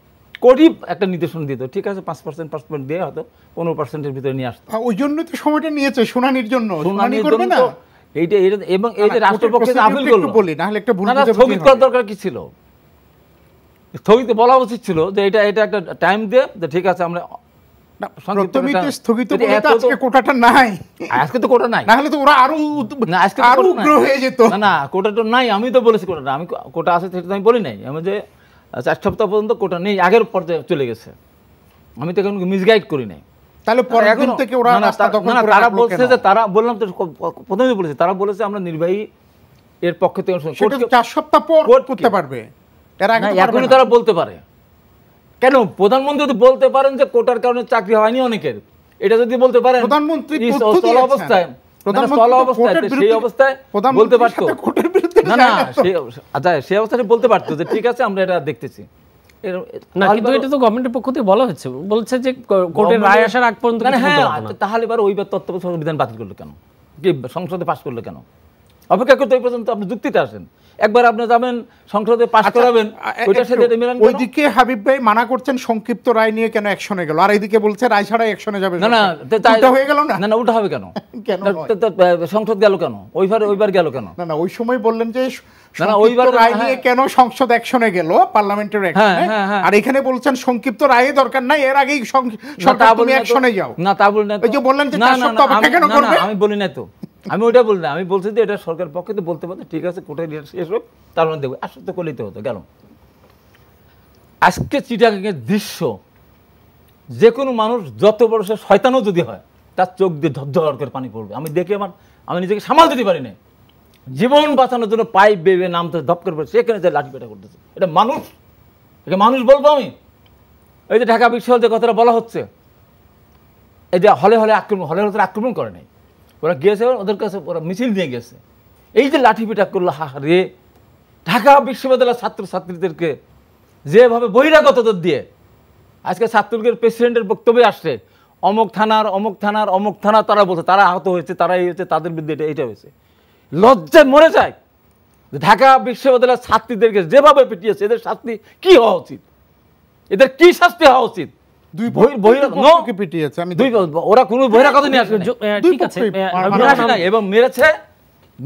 কোর্টই একটা নির্দেশনা দিত, ঠিক আছে 5% দিয়ে হয়তো 15%-এর ভিতরে নিয়ে আসতো। ওই জন্য তো সময়টা নিয়েছে শুনানির জন্য, শুনানি করবে না এইটা। এবং এই যে রাষ্ট্রপক্ষে আপিল করলো, বলি না হলে একটা ভুল স্থগিত করার দরকার কি ছিল? স্থগিত বলা উচিত ছিল যে এটা একটা টাইম দিয়ে, ঠিক আছে আমরা স্থগিত বলে তো আজকে কোটাটা নাই, আজকে তো কোটা নাই, না হলে তো ওরা আরো উগ্র হয়ে যেত। না কোটাটা নাই, আমি তো বলেছি কোটাটা, আমি কোটা আছে সেটা আমি বলি নাই, আমি যে 4 সপ্তাহ পর্যন্ত কোটা নেই, আগের পর্যায়ে চলে গেছে, আমি তো এখন মিসগাইড করি নাই। তাহলে পরের দিন থেকে ওরা তারা বলছে যে, তারা বললাম তো প্রথমে বলেছে, তারা বলেছে আমরা নির্বাহী এর পক্ষ থেকে 4 সপ্তাহ পর করতে পারবে, এর আগে এখনই তারা বলতে পারে। কেন প্রধানমন্ত্রী যদি বলতে পারেন যে কোটার কারণে চাকরি হয়নি অনেকের, এটা যদি বলতে পারেন প্রধানমন্ত্রী অবস্থায় সেই অবস্থায় বলতে পারতো, না না আচ্ছা সেই অবস্থায় বলতে পারতো যে ঠিক আছে আমরা এটা দেখতেছি না, কিন্তু এটা তো গভর্নমেন্টের পক্ষ থেকে বলা হচ্ছে, বলছে যে কোর্টের রায় আসার আগ পর্যন্ত। হ্যাঁ, তাহলে এবার ওইবার তত্ত্বাবধায়ক সংবিধান বাতিল করলো কেন? কি সংসদে পাস করলো কেন? অপেক্ষা করতে এই পর্যন্ত আপনি যুক্তিতে আসেন। একবার আপনি যাবেন সংসদে পাশ করাবেন, ওইটার সাথে এটা মিলান কেন? ওইদিকে হাবিব ভাই মানা করছেন সংক্ষিপ্ত রায় নিয়ে কেন অ্যাকশনে গেল, আর এইদিকে বলছে রায় ছাড়া অ্যাকশনে যাবে। না না, উল্টা হয়ে গেল না? না না, উল্টা হবে কেন? কেন সংসদ গেল কেন? ওইবার গেল কেন? না না, ওই সময় বললেন যে না না, ওইবার রায় নিয়ে কেন সংসদ অ্যাকশনে গেল, পার্লামেন্টের অ্যাকশনে, আর এখানে বলছেন সংক্ষিপ্ত রায়ে দরকার নাই, এর আগেই সরকার তুমি অ্যাকশনে যাও। না তা বলি না, ওই যে বললেন যে 4 সপ্তাহ অপেক্ষা কেন করবে? আমি বলি না তো, আমি ওইটা বলি না, আমি বলছি যে এটা সরকার পক্ষে তো বলতে পারতো, ঠিক আছে কোর্টে শেষ হোক, তার মানে দেখবো আসলে তো করলেই তো হতো। গেল আজকে চিটাগাংয়ের দৃশ্য, যে কোনো মানুষ যত বড় সে শয়তানও যদি হয়, তার চোখ দিয়ে ধর করে পানি পড়বে। আমি দেখে আমি নিজেকে সামাল দিতে পারি না। জীবন বাঁচানোর জন্য পাইপ বেবে নামতে ধপ করে পড়ে, সেখানে যে লাঠি পেটা করতেছে, এটা মানুষ? এটা মানুষ বলবো আমি? এই যে ঢাকা বিশ্ববিদ্যালয় যে কথাটা বলা হচ্ছে, এই যে হলে আক্রমণ করে নাই, ওরা গিয়েছে ওদের কাছে, ওরা মিছিল নিয়ে গেছে, এই যে লাঠি পেটা করলো, রে ঢাকা বিশ্ববিদ্যালয়ের ছাত্রছাত্রীদেরকে যেভাবে বহিরাগতদের দিয়ে, আজকে ছাত্রলীগের প্রেসিডেন্টের বক্তব্যে আসছে অমুক থানা তারা বলছে তারা আহত হয়েছে, তারা এই হয়েছে, তাদের বিরুদ্ধে এটা হয়েছে। লজ্জায় মরে যায়। ঢাকা বিশ্ববিদ্যালয়ের ছাত্রীদেরকে যেভাবে পিটিয়েছে, এদের শাস্তি কি হওয়া উচিত? এদের কি শাস্তি হওয়া উচিত? ওরা কোনো বহিরাগত নিয়ে আসে নাই, এবং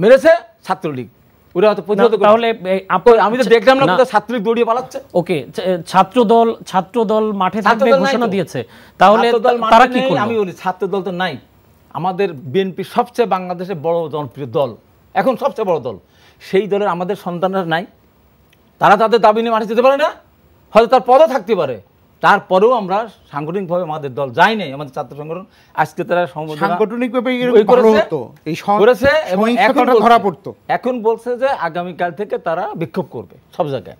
মেরেছে ছাত্রলীগ। তাহলে আমি তো দেখলাম না ছাত্রলীগ দৌড়িয়ে পালাচ্ছে। ওকে, ছাত্রদল মাঠে থাকবে ঘোষণা দিয়েছে, তাহলে তারা কি করবে? আমি বলি ছাত্রদল তো নাই। আমাদের বিএনপি সবচেয়ে বাংলাদেশের বড় জনপ্রিয় দল, এখন সবচেয়ে বড় দল, সেই দলের আমাদের সন্তানরা নাই? তারা তাদের দাবি নিয়ে মাঠে যেতে পারে না? হয়তো তার পদও থাকতে পারে, তারপরেও আমরা সাংগঠনিকভাবে আমাদের দল যাই নাই। আমাদের ছাত্র সংগঠন আজকে তারা সাংগঠনিকভাবে করেছে এবং ধরা পড়তো। এখন বলছে যে আগামীকাল থেকে তারা বিক্ষোভ করবে সব জায়গায়।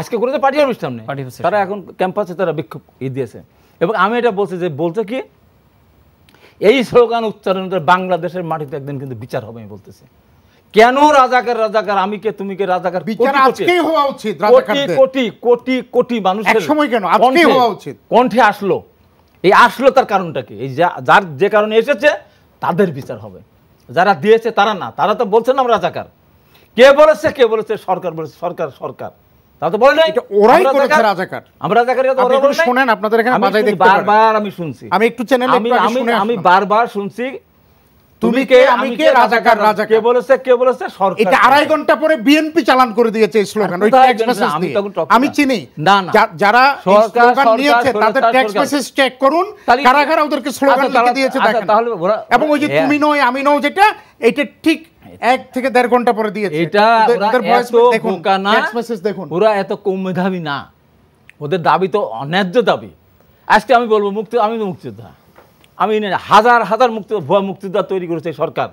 আজকে করেছে পার্টি অফিস সামনে, তারা এখন ক্যাম্পাসে তারা বিক্ষোভ দিয়েছে। এবং আমি এটা বলছি যে বলছে কি, এই স্লোগান উচ্চারণ বাংলাদেশের মাটিতে একদিন কিন্তু বিচার হবে। আমি বলতেছি কেন রাজাকার আমি কে তুমি কে রাজাকার বিচার আজকেই হওয়া উচিত। কোটি মানুষের সময় কেন আজকেই হওয়া উচিত কণ্ঠে আসলো। এই আসলো তার কারণটা কি? এই যার যে কারণে এসেছে তাদের বিচার হবে। যারা দিয়েছে তারা না, তারা তো বলছে না আমরা রাজাকার। কে বলেছে? সরকার বলেছে। সরকার তারা তো বলে নাই ওরাই করেছে রাজাকার। আমরা রাজাকার শুনেন, আপনাদের এখানে বাজাই দেখতে বারবার আমি শুনছি, আমি একটু চ্যানেলে আমি বারবার শুনছি তুমি কে আমি কে রাজাকার। কে বলেছে? সরকার। এটা 2.5 ঘন্টা পরে বিএনপি চালান করে দিয়েছে এই স্লোগান, ওই টেক্সট মেসেজ দিয়ে। আমি চিনি যারা স্লোগান নিয়েছে তাদের টেক্সট মেসেজ চেক করুন, কারা কারা ওদেরকে স্লোগান লিখে দিয়েছে দেখেন। এবং ওই যে তুমি নয় আমি নও, যেটা এটা ঠিক 1 থেকে 1.5 ঘন্টা পরে দিয়েছে। এটা ওদের ভয়েস দেখুন, টেক্সট মেসেজ দেখুন। ওরা এত কম মেধাবী না, ওদের দাবি তো অন্যায্য দাবি। আজকে আমি বলবো আমি তো মুক্তিযোদ্ধা, আমি হাজার ভুয়া মুক্তিযোদ্ধা তৈরি করেছে সরকার।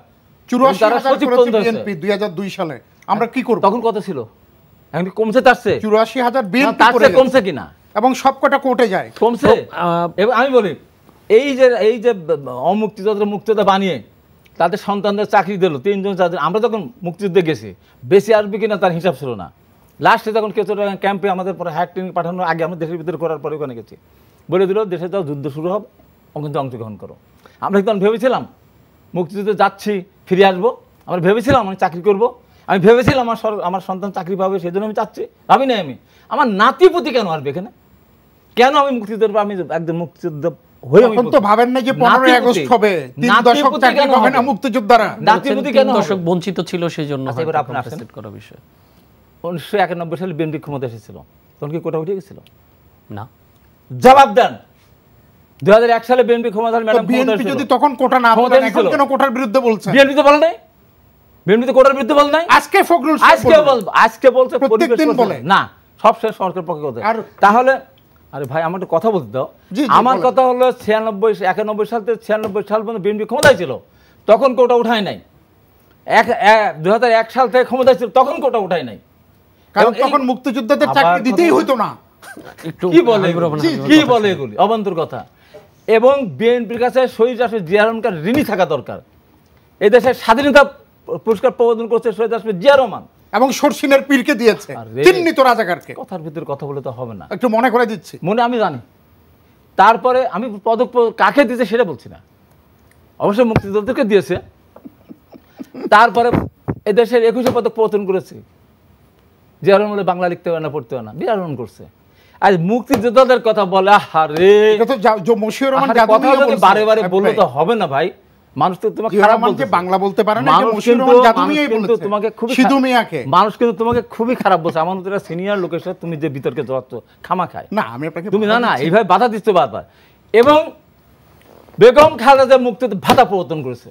84,000 সালে আমরা কি করব? তখন কত ছিল? এখন কমছে, তারছে 84,000 বিএনপি কমছে কিনা? এবং সবকটা কোর্টে যায়, কমছে। এবং আমি বলি এই যে মুক্তিযোদ্ধা বানিয়ে তাদের সন্তানদের চাকরি দিল 3 জন 4 জন। আমরা যখন মুক্তিযুদ্ধে গেছি বেশি আসবে কিনা তার হিসাব ছিল না। লাস্টে যখন কেউ ক্যাম্পে আমাদের পরে হ্যাক ট্রেনিং পাঠানোর আগে আমরা দেশের ভিতরে করার পরে ওখানে গেছি, বলে দিল দেশে যাও, যুদ্ধ শুরু হবে, কিন্তু অংশগ্রহণ করো। আমরা কিন্তু ভেবেছিলাম মুক্তিযুদ্ধে যাচ্ছি ফিরে আসবো, আমরা ভেবেছিলাম আমি চাকরি করব, আমি ভেবেছিলাম আমার সন্তান চাকরি পাবে, সেই জন্য আমি চাচ্ছি। ভাবি নাই আমি আমার নাতিপুতি কেন আসবে এখানে, কেন আমি মুক্তিযুদ্ধ, আমি একদম মুক্তিযুদ্ধ হয়ে তো ভাবেন না যে 15 আগস্ট হবে 3 দশক চাকরি পাবে না মুক্তিযোদ্ধারা। নাতিপুতি কেন দশক বঞ্চিত ছিল, সেই জন্য এবার আপনি আসেন করা বিষয়। 1991 সালে বিএনপি ক্ষমতা এসেছিল, তখন কি কোটা উঠে গেছিল? না, জবাব দেন। 2001 সালে বিএনপি ক্ষমতা, ম্যাডাম বিএনপি যদি তখন কোটা না বলেন, এখন কেন কোটার বিরুদ্ধে বলছেন? বিএনপি তো বলে নাই, বিএনপি তো কোটার বিরুদ্ধে বলে নাই। আজকে ফখরুল আজকে বলছে প্রত্যেকদিন বলে না, সবশেষ সরকার পক্ষে কথা। তাহলে আরে ভাই আমার একটা কথা বলতে দাও। আমার কথা হলো 91 সাল থেকে 96 সাল পর্যন্ত বিএনপি ক্ষমতায় ছিল, তখন কোটা উঠায় নাই। 2001 সাল থেকে ক্ষমতায় ছিল, তখন কোটা উঠায় নাই। কারণ তখন মুক্তিযোদ্ধাদের চাকরি দিতেই হতো না। কি বলে এগুলি অবান্তর কথা। এবং বিএনপির কাছে শহীদ রাষ্ট্রপতি জিয়া রহমানকে ঋণী থাকা দরকার। এই দেশের স্বাধীনতা পুরস্কার প্রবর্তন করছে শহীদ রাষ্ট্রপতি জিয়া রহমান, এবং শর্ষিনের পীরকে দিয়েছে চিহ্নিত রাজাকারকে। কথার ভিতরে কথা বলে তো হবে না, একটু মনে করে দিচ্ছি। মনে আমি জানি। তারপরে আমি পদক কাকে দিয়েছে সেটা বলছি না, অবশ্যই মুক্তিযোদ্ধাদেরকে দিয়েছে। তারপরে এদেশের 21 পদক পতন করেছে, জিয়াউর রহমান বাংলা লিখতে পারে না, পড়তে পারে না, বিরারোহণ করছে। আর মুক্তিযোদ্ধাদের কথা বলে, আরে কথা যদি বারে বারে বললে তো হবে না ভাই। মানুষ তো তোমাকে খারাপ বলছে, বাংলা বলতে পারে না, মানুষ কিন্তু তোমাকে খুবই খারাপ বলছে। আমার মতো সিনিয়র লোকের সাথে তুমি যে বিতর্কে জড়াচ্ছ খামা খায় না, আমি আপনাকে তুমি না এইভাবে বাধা দিচ্ছ বারবার। এবং বেগম খালেদা মুক্তিতে ভাতা প্রবর্তন করেছে,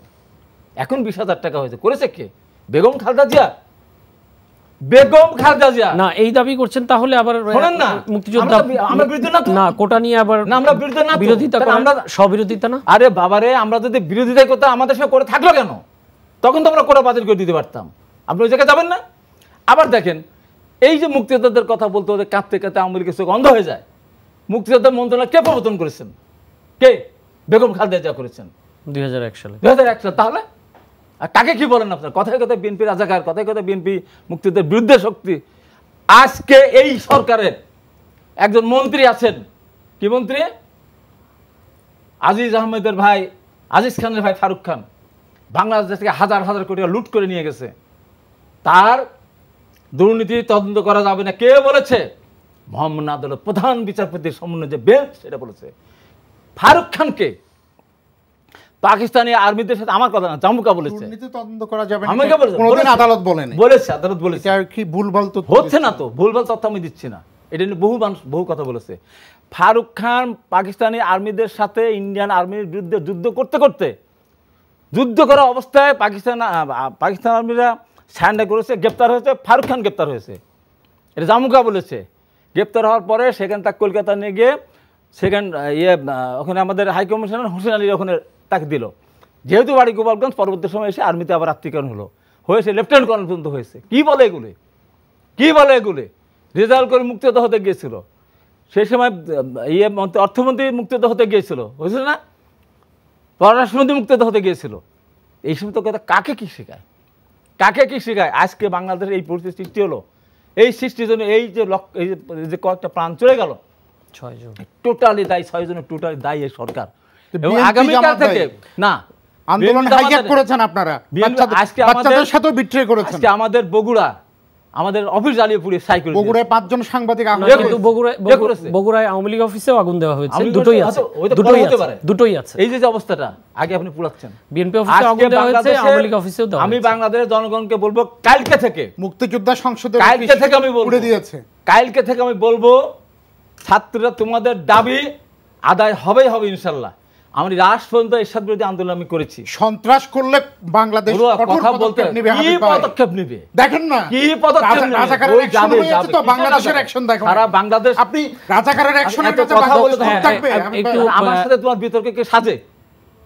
এখন 20,000 টাকা হয়েছে, করেছে কে? বেগম খালেদা জিয়া। বেগম খালেদা জিয়া না এই দাবি করছেন, তাহলে আবার মুক্তিযোদ্ধা আমরা বিরোধী না তো, না কোটা নিয়ে আবার না আমরা বিরোধী না, বিরোধিতা করেন, আমরা স্ববিরোধিতা না। আরে বাবারে, আমরা যদি বিরোধিতা করতাম আমাদের সঙ্গে করে থাকলো কেন? তখন তো আমরা কোটা বাতিল করে দিতে পারতাম। আপনি ওই জায়গায় যাবেন না। আবার দেখেন, এই যে মুক্তিযোদ্ধাদের কথা বলতে ওদের কাঁদতে কাঁদতে আওয়ামী লীগের চোখ অন্ধ হয়ে যায়। মুক্তিযোদ্ধা মন্ত্রণালয় কে প্রবর্তন করেছেন? কে? বেগম খালেদা জিয়া করেছেন 2001 সালে। 2001 সালে। তাহলে আর কাকে কি বলেন আপনার? কথায় কথায় বিএনপি রাজাকার, কথায় কথায় বিএনপি মুক্তিযুদ্ধের বিরুদ্ধে শক্তি। আজকে এই সরকারের একজন মন্ত্রী আছেন, কি মন্ত্রী? আজিজ আহমেদের ভাই, আজিজ খানের ভাই ফারুক খান, বাংলাদেশ থেকে হাজার হাজার কোটি টাকা লুট করে নিয়ে গেছে। তার দুর্নীতি তদন্ত করা যাবে না কে বলেছে? মোহাম্মদ আদালত প্রধান বিচারপতির সমন্বয়ে যে বেঞ্চ সেটা বলেছে। ফারুক খানকে পাকিস্তানি আর্মিদের সাথে, আমার কথা না, জামুকা বলেছে তদন্ত করা যাবে না, আমাকে কোনদিন আদালত বলেনি, বলেছে আদালত বলেছে। আর কি ভুলভাল তো হচ্ছে না, তো ভুলভাল তথ্য আমি দিচ্ছি না, এটা নিয়ে বহু মানুষ বহু কথা বলেছে। ফারুক খান পাকিস্তানি আর্মিদের সাথে ইন্ডিয়ান আর্মির বিরুদ্ধে যুদ্ধ করতে করতে, যুদ্ধ করা অবস্থায় পাকিস্তান আর্মিরা স্যান্ডে করেছে, গ্রেপ্তার হয়েছে, ফারুক খান গ্রেপ্তার হয়েছে, এটা জামুকা বলেছে। গ্রেপ্তার হওয়ার পরে সেখানে তাকে কলকাতা নিয়ে গিয়ে সেখানে ওখানে আমাদের হাই কমিশনার হোসেন আলীর ওখানে তাকে দিল। যেহেতু বাড়ি গোপালগঞ্জ, পরবর্তী সময় এসে আর্মিতে আবার আত্মীকরণ হলো, হয়েছে লেফটেন্যান্ট কর্নেল পর্যন্ত হয়েছে। কি বলে এগুলি? কি বলে এগুলি? রেজাল্ট করে মুক্তিযোদ্ধা হতে গিয়েছিল, সেই সময় অর্থমন্ত্রী মুক্তিযোদ্ধা হতে গিয়েছিল, হয়েছিল না? পররাষ্ট্রমন্ত্রী মুক্তিযোদ্ধা হতে গিয়েছিল। এই সমস্ত কথা কাকে কি শেখায়? কাকে কি শেখায়? আজকে বাংলাদেশের এই পরিস্থিতি সৃষ্টি হলো, এই সৃষ্টির জন্য এই যে কয়েকটা প্রাণ চলে গেল, 6 জন টোটালি দায়ী, 6 জনের টোটালি দায়ী এই সরকার। এবং আগামীকাল থেকে না আন্দোলন হাইজ্যাক করেছেন আপনারা, আজকে বাচ্চাদের সাথেও বিট্রে করেছেন। আজকে আমাদের বগুড়া, আমাদের অফিস জ্বালিয়ে পুড়িয়ে সাইকেল, বগুড়ায় 5 জন সাংবাদিক আগুন, কিন্তু বগুড়ায় আওয়ামী লীগ অফিসেও আগুন দেওয়া হয়েছে। দুটোই আছে। এই যে অবস্থাটা আগে আপনি পুরাচ্ছেন, বিএনপি অফিসে আগুন দেওয়া হয়েছে, আওয়ামী লীগ অফিসেও দেওয়া হয়েছে। আমি বাংলাদেশের জনগণকে বলবো, কালকে থেকে মুক্তিযোদ্ধা সংসদে কালকে থেকে আমি বলবো, দিয়েছে, কালকে থেকে আমি বলবো, ছাত্ররা তোমাদের দাবি আদায় হবেই হবে ইনশাল্লাহ। আমি রাষ্ট্র পর্যন্ত এরশাদ বিরোধী আন্দোলন আমি করেছি। সন্ত্রাস করলে বাংলাদেশ কথা বলতে কি পদক্ষেপ নেবে দেখেন না, কি পদক্ষেপ নেবে? রাজাকারের অ্যাকশন হয়েছে তো, বাংলাদেশের অ্যাকশন দেখো, সারা বাংলাদেশ আপনি রাজাকারের অ্যাকশনের কাছে কথা বলতে থাকবে। একটু আমার সাথে তোমার বিতর্কে কে সাজে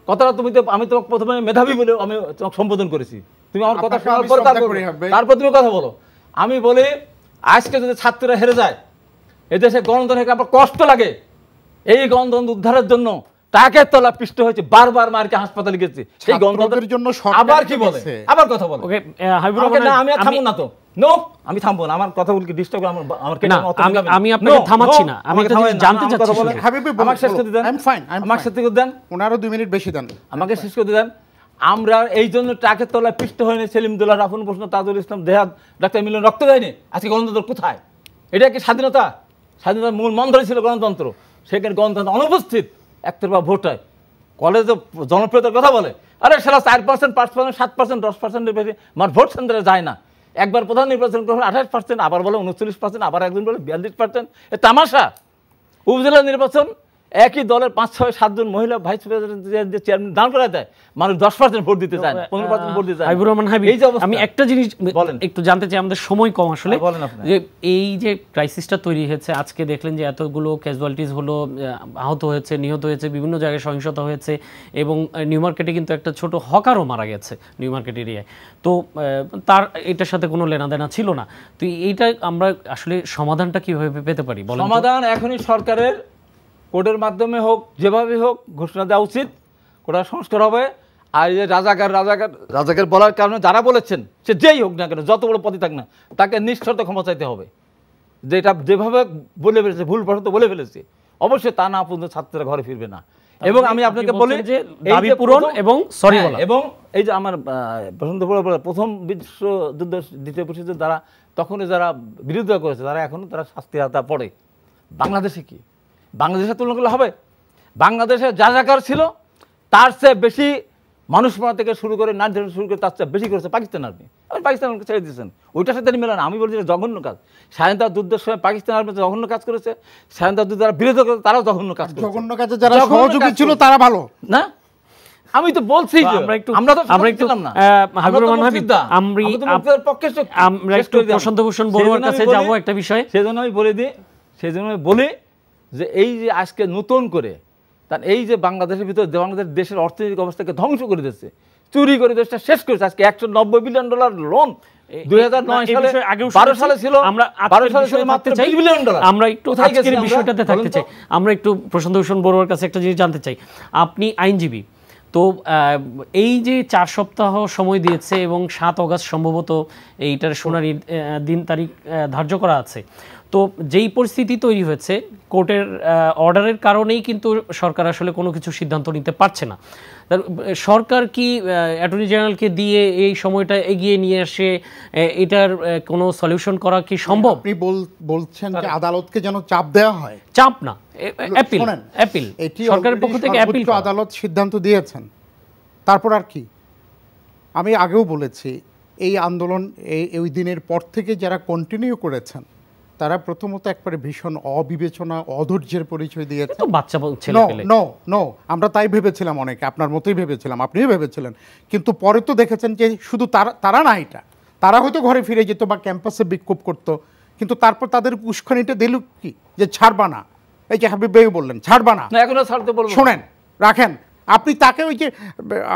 কথাটা? তুমি তো, আমি তোমাকে প্রথমে মেধাবী বলে আমি তোমাকে সম্বোধন করেছি, তুমি আমার কথা শোনার পর তারপর তুমি কথা বলো। আমি বলি, আজকে যদি ছাত্ররা হেরে যায়, এদেশে গণতন্ত্রের আপনার কষ্ট লাগে, এই গণতন্ত্র উদ্ধারের জন্য টাকের তলা পিষ্ট হয়েছে, বারবার মারকে হাসপাতালে গেছে, সেই গণতন্ত্রের জন্য আবার কি বলে, আবার কথা বলো। ওকে আমি থামবো না তো, নো আমি থামবো না, আমার কথাগুলোকে ডিস্টার্ব আমার আমি আপনাকে থামাচ্ছি না, আমি জানতে চাচ্ছি আমার শেষ করতে দেন, আমার শেষ করতে দেন, ওনারও 2 মিনিট বেশি দেন, আমাকে শেষ করতে দেন। আমরা এই জন্য টাকের তলায় পিষ্ট হয়নি, সেলিমদুল্লাহ, রাফুল প্রশ্ন, তাজুল ইসলাম, দেহাদ, ডাক্তার মিলন রক্ত দেয়নি। আজকে গণতন্ত্র কোথায়? এটা কি স্বাধীনতা? স্বাধীনতার মূল মন্ত্রই ছিল গণতন্ত্র, সেখানে গণতন্ত্র অনুপস্থিত। একতরফা ভোট হয়, কলেজে জনপ্রিয়তার কথা বলে, আরে সেটা 4%, 5%, 7%, 10%-এর বেশি আমার ভোট সেন্টারে যায় না। একবার প্রধান নির্বাচন করবেন 28%, আবার বলে 39%, আবার একজন বলে 42%। এ তামাশা। উপজেলা নির্বাচন একই দলের 5, 6, 7 জন মহিলা ভাইস প্রেসিডেন্ট চেয়ারম্যান দান করা যায়, মানুষ 10% ভোট দিতে চায়, 15% ভোট দিতে চায়। হাবিবুর রহমান হাবিব, আমি একটা জিনিস একটু জানতে চাই, আমাদের সময় কম আসলে, যে এই যে ক্রাইসিসটা তৈরি হয়েছে, আজকে দেখলেন যে এতগুলো ক্যাজুয়ালিটিস হলো, আহত হয়েছে, নিহত হয়েছে, বিভিন্ন জায়গায় সহিংসতা হয়েছে, এবং নিউ মার্কেটে কিন্তু একটা ছোট হকারও মারা গেছে নিউ মার্কেট এরিয়ায়। তো তার এটার সাথে কোনো লেনাদেনা ছিল না। তো এইটা আমরা আসলে সমাধানটা কিভাবে পেতে পারি? সমাধান এখনই সরকারের কোর্টের মাধ্যমে হোক, যেভাবে হোক ঘোষণা দেওয়া উচিত, কোটা সংস্কার হবে। আর এই যে রাজাকার বলার কারণে যারা বলেছেন, সে যেই হোক না কেন, যত বড় পদে থাক না, তাকে নিঃশর্ত ক্ষমা চাইতে হবে। যেটা যেভাবে বলে ফেলেছে, ভুলবশত বলে ফেলেছে, অবশ্যই তা না পর্যন্ত ছাত্ররা ঘরে ফিরবে না। এবং আমি আপনাকে বলি যে দাবি পূরণ এবং সরি বলা, এবং এই যে আমার বসন্ত প্রথম বিশ্বযুদ্ধ, দ্বিতীয় বিশ্বযুদ্ধ যারা তখনই যারা বিরোধিতা করেছে, তারা এখনো তারা শাস্তির আওতায় পড়ে। বাংলাদেশে কি বাংলাদেশের তুলনা করলে হবে? বাংলাদেশে যা জাকার ছিল তার চেয়ে বেশি মানুষ মারা থেকে শুরু করে নারী শুরু করে তার চেয়ে বেশি করেছে পাকিস্তান আর্মি। আপনি পাকিস্তান আর্মিকে ছেড়ে দিয়েছেন, ওইটার সাথে মেলে না। আমি বলছি জঘন্য কাজ। স্বাধীনতা যুদ্ধের সময় পাকিস্তান আর্মি জঘন্য কাজ করেছে, স্বাধীনতা যুদ্ধ যারা বিরোধী করেছে তারাও জঘন্য কাজ করেছে। জঘন্য কাজে যারা সহযোগী ছিল তারা ভালো না? আমি তো বলছি আমরা একটু প্রশান্তভূষণ বড়ুয়ার কাছে যাব একটা বিষয়। সেজন্য আমি বলি যে এই যে আজকে নতুন করে তার এই যে বাংলাদেশের ভিতরে বাংলাদেশ দেশের অর্থনৈতিক অবস্থাকে ধ্বংস করে দিচ্ছে, চুরি করে দেশটা শেষ করেছে। আজকে $190 বিলিয়ন লোন 2009 সালে 12 সালে ছিল, আমরা 12 সালে ছিল মাত্র $20 বিলিয়ন। আমরা একটু আজকের বিষয়টাতে থাকতে চাই। আমরা একটু প্রশান্তভূষণ বড়ুয়ার কাছে একটা জিনিস জানতে চাই। আপনি আইনজীবী, তো এই যে 4 সপ্তাহ সময় দিয়েছে এবং 7 অগাস্ট সম্ভবত এইটার শুনানির দিন তারিখ ধার্য করা আছে, তো যেই পরিস্থিতি তৈরি হয়েছে কোর্টের অর্ডারের কারণেই কিন্তু সরকার আসলে কোনো কিছু সিদ্ধান্ত নিতে পারছে না। সরকার কি অ্যাটর্নি জেনারেলকে দিয়ে এই সময়টা এগিয়ে নিয়ে আসে এটার কোনো সলিউশন করা কি সম্ভব? আপনি বলছেন যে আদালতকে যেন চাপ দেওয়া হয়। চাপ না, অ্যাপিল সরকারের পক্ষ থেকে অ্যাপিল আদালত সিদ্ধান্ত দিয়েছেন, তারপর আর কি? আমি আগেও বলেছি এই আন্দোলন ওই দিনের পর থেকে যারা কন্টিনিউ করেছেন তারা প্রথমত একবারে ভীষণ অবিবেচনা, অধৈর্যের পরিচয় দিয়েছে। বাচ্চা ছেলে নো, আমরা তাই ভেবেছিলাম, অনেকে আপনার মতোই ভেবেছিলাম, আপনিও ভেবেছিলেন, কিন্তু পরে তো দেখেছেন যে শুধু তারা না, তারা হয়তো ঘরে ফিরে যেত বা ক্যাম্পাসে বিক্ষোভ করতো, কিন্তু তারপর তাদের উস্কানিটা দিল কি যে ছাড়বা না। এই যে হাবিব ভাই বললেন ছাড়বা না, এখনো ছাড়তে বলবো, শোনেন রাখেন, আপনি তাকে ওই যে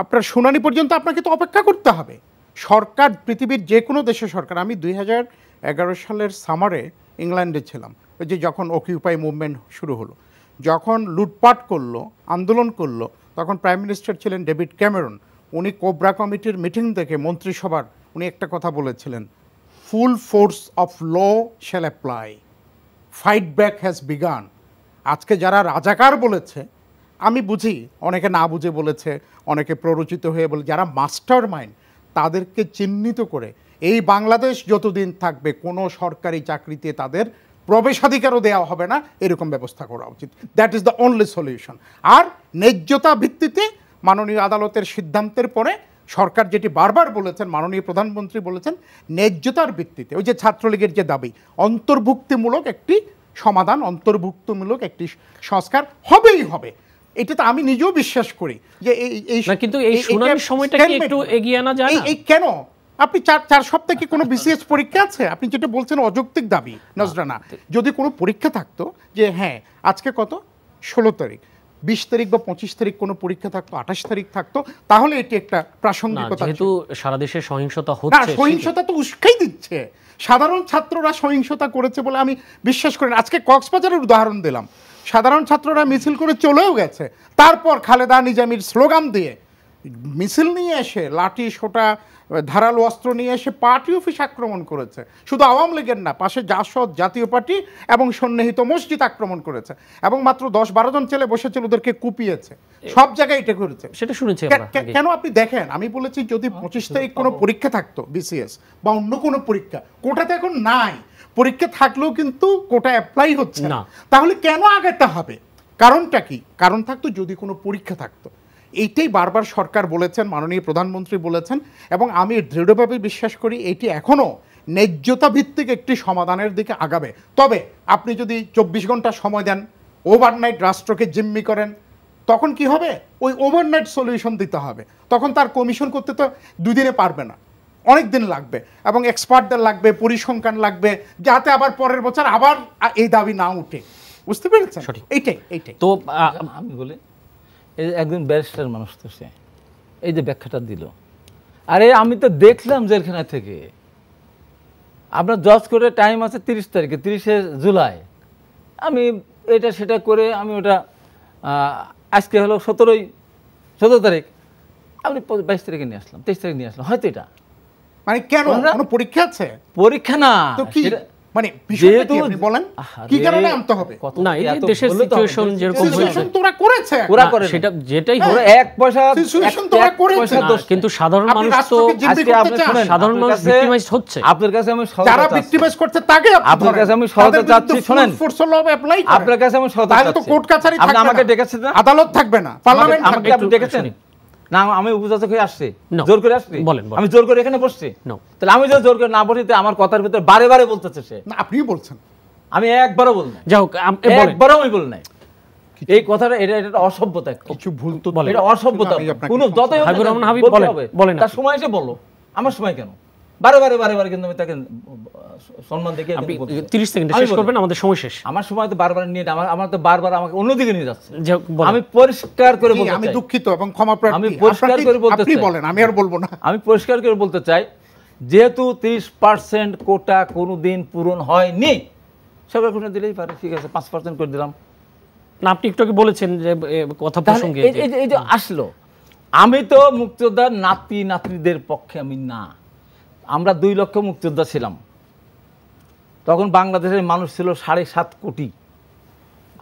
আপনার শুনানি পর্যন্ত আপনাকে তো অপেক্ষা করতে হবে। সরকার পৃথিবীর যে কোনো দেশের সরকার, আমি 2011 সালের সামারে ইংল্যান্ডে ছিলাম, ওই যে যখন অকিউপাই মুভমেন্ট শুরু হলো, যখন লুটপাট করলো, আন্দোলন করলো, তখন প্রাইম মিনিস্টার ছিলেন ডেভিড ক্যামেরন। উনি কোবরা কমিটির মিটিং থেকে মন্ত্রিসভার উনি একটা কথা বলেছিলেন, full force of law shall apply, fight back has begun. আজকে যারা রাজাকার বলেছে, আমি বুঝি অনেকে না বুঝে বলেছে, অনেকে প্ররোচিত হয়ে বলে, যারা মাস্টার মাইন্ড তাদেরকে চিহ্নিত করে এই বাংলাদেশ যতদিন থাকবে কোনো সরকারি চাকরিতে তাদের প্রবেশাধিকারও দেওয়া হবে না, এরকম ব্যবস্থা করা উচিত। That is the only solution. আর ন্যায্যতা ভিত্তিতে মাননীয় আদালতের সিদ্ধান্তের পরে সরকার যেটি বারবার বলেছেন, মাননীয় প্রধানমন্ত্রী বলেছেন, ন্যায্যতার ভিত্তিতে ওই যে ছাত্রলীগের যে দাবি, অন্তর্ভুক্তিমূলক একটি সমাধান, অন্তর্ভুক্তমূলক একটি সংস্কার হবেই হবে। এটা তো আমি নিজেও বিশ্বাস করি যে এই কিন্তু এই শুনানির সময়টা কি একটু এগিয়ে আনা যায় না? এই কেন আপনি 4 সপ্তাহে কি কোনো বিসিএস পরীক্ষা আছে? আপনি যেটা বলছেন অযৌক্তিক দাবি নজরানা। যদি কোনো পরীক্ষা থাকতো যে হ্যাঁ আজকে কত 16 তারিখ, 20 তারিখ বা 25 তারিখ কোনো পরীক্ষা থাকতো, 28 তারিখ থাকতো, তাহলে এটি একটা প্রাসঙ্গিকতা। যেহেতু সারা দেশে সহিংসতা হচ্ছে, সহিংসতা তো উস্কাই দিচ্ছে। সাধারণ ছাত্ররা সহিংসতা করেছে বলে আমি বিশ্বাস করি না। আজকে কক্সবাজারের উদাহরণ দিলাম, সাধারণ ছাত্ররা মিছিল করে চলেও গেছে, তারপর খালেদা নিজামীর স্লোগান দিয়ে মিছিল নিয়ে এসে লাঠি সোটা ধারালো অস্ত্র নিয়ে এসে পার্টি অফিস আক্রমণ করেছে। শুধু আওয়ামী লীগের না, পাশে জাসদ, জাতীয় পার্টি এবং সন্নিহিত মসজিদ আক্রমণ করেছে, এবং মাত্র 10-12 জন ছেলে বসেছিল, ওদেরকে কুপিয়েছে, সব জায়গায় এটা করেছে। সেটা শুনেছি। কেন আপনি দেখেন, আমি বলেছি যদি 25 তারিখ কোনো পরীক্ষা থাকতো বিসিএস বা অন্য কোনো পরীক্ষা, কোটাতে এখন নাই, পরীক্ষা থাকলেও কিন্তু কোটা অ্যাপ্লাই হচ্ছে না, তাহলে কেন আগাতে হবে? কারণটা কি? কারণ থাকতো যদি কোনো পরীক্ষা থাকতো। এইটাই বারবার সরকার বলেছেন, মাননীয় প্রধানমন্ত্রী বলেছেন, এবং আমি দৃঢ়ভাবে বিশ্বাস করি এটি এখনও ন্যায্যতা ভিত্তিক একটি সমাধানের দিকে আগাবে। তবে আপনি যদি 24 ঘন্টা সময় দেন, ওভারনাইট রাষ্ট্রকে জিম্মি করেন, তখন কি হবে? ওই ওভারনাইট সলিউশন দিতে হবে। তখন তার কমিশন করতে তো 2 দিনে পারবে না, অনেক দিন লাগবে, এবং এক্সপার্টদের লাগবে, পরিসংখ্যান লাগবে, যাতে আবার পরের বছর আবার এই দাবি না উঠে। বুঝতে পেরেছেন? এইটাই তো আমি বলি, এই একজন ব্যারিস্টার মানুষ তো সে এই যে ব্যাখ্যাটা দিল, আরে আমি তো দেখলাম জেলখানা থেকে, আপনার জজ করে টাইম আছে 30 তারিখে, 30শে জুলাই, আমি এটা সেটা করে আমি ওটা আজকে হলো 17 তারিখ, আপনি 22 তারিখে নিয়ে আসলাম, 23 তারিখে নিয়ে আসলাম, হয়তো এটা মানে কেন কোনো পরীক্ষা আছে? পরীক্ষা না, মানে বিষয়টা কি আপনি বলেন কি কারণে আনতে হবে? না, এই যে দেশের সিচুয়েশন যেরকম হয়েছে সিচুয়েশন তোরা করেছে, ওরা করে সেটা যেটাই হোক, ওরা এক পয়সা সিচুয়েশন তোরা করেছে, কিন্তু সাধারণ আপনি মানুষ তো রাষ্ট্রকে জিম্মি আজকে করতে আপনি চান। শুনেন, সাধারণ মানুষ ভিক্টিমাইজড হচ্ছে। আপনার কাছে আমি যারা ভিক্টিমাইজ করছে তাকে আপনার কাছে আমি সহায়তা চাচ্ছি, শুনেন, ফোর্স ল অ্যাপ্লাই করেন, আপনার কাছে আমি সহায়তা তাহলে তো চাচ্ছি। কোর্ট কাছারি আপনি থাকবে আমাকে না, ডেকেছেন না, আদালত থাকবে না, পার্লামেন্ট আমাকে থাকবে আপনি ডেকেছেন না, আমি উপযাচক হয়ে আসছি, No. জোর করে আসছি, বলেন, বলেন। আমি জোর করে এখানে বসছি, No. তাহলে আমি যদি জোর করে না বসি, আমার কথার ভিতরে বারে বারে বলতেছে সে, না। আপনিই বলছেন, আমি একবারও বল নাই, যাই হোক, বলেন। একবারও আমি বল নাই। এই কথাটা এটা অসভ্যতা, কিছু ভুল তো বলেন। এটা অসভ্যতা। আমি আপনাকে কোন যতই হোক না হাবিবুর কেন, রহমান হাবিব বলতে বলেন, হবে। বলেন তার আপনি। সময় এসে বলো, আমার সময় কেন? বারে বারে বারে বারে কিন্তু আমি তাকে সম্মান দেখিয়ে আপনি কিন্তু বলতে চাই। 30 সেকেন্ডে আমি শেষ বলি, করবেন, আমাদের সময় শেষ। আমার সময় তো বারবার নিয়ে আমার তো বারবার আমাকে অন্যদিকে নিয়ে যাচ্ছে। যাই হোক, বলেন। আমি পরিষ্কার করে জি, বলতে আমি চাই, দুঃখিত এবং ক্ষমা প্রার্থী। আমি পরিষ্কার করে বলতে আপনি চাই। বলেন, আমি আর বলবো না। আমি পরিষ্কার করে বলতে চাই, যেহেতু 30% কোটা কোনোদিন পূরণ হয়নি, সরকার ঘোষণা দিলেই পারে, ঠিক আছে 5% করে দিলাম। না, আপনি একটু আগে বলেছেন যে কথা তাহলে প্রসঙ্গে এই যে আসলো, আমি তো মুক্তিযোদ্ধার নাতি নাতনিদের পক্ষে আমি না। আমরা 2 লক্ষ মুক্তিযোদ্ধা ছিলাম, তখন বাংলাদেশের মানুষ ছিল 7.5 কোটি,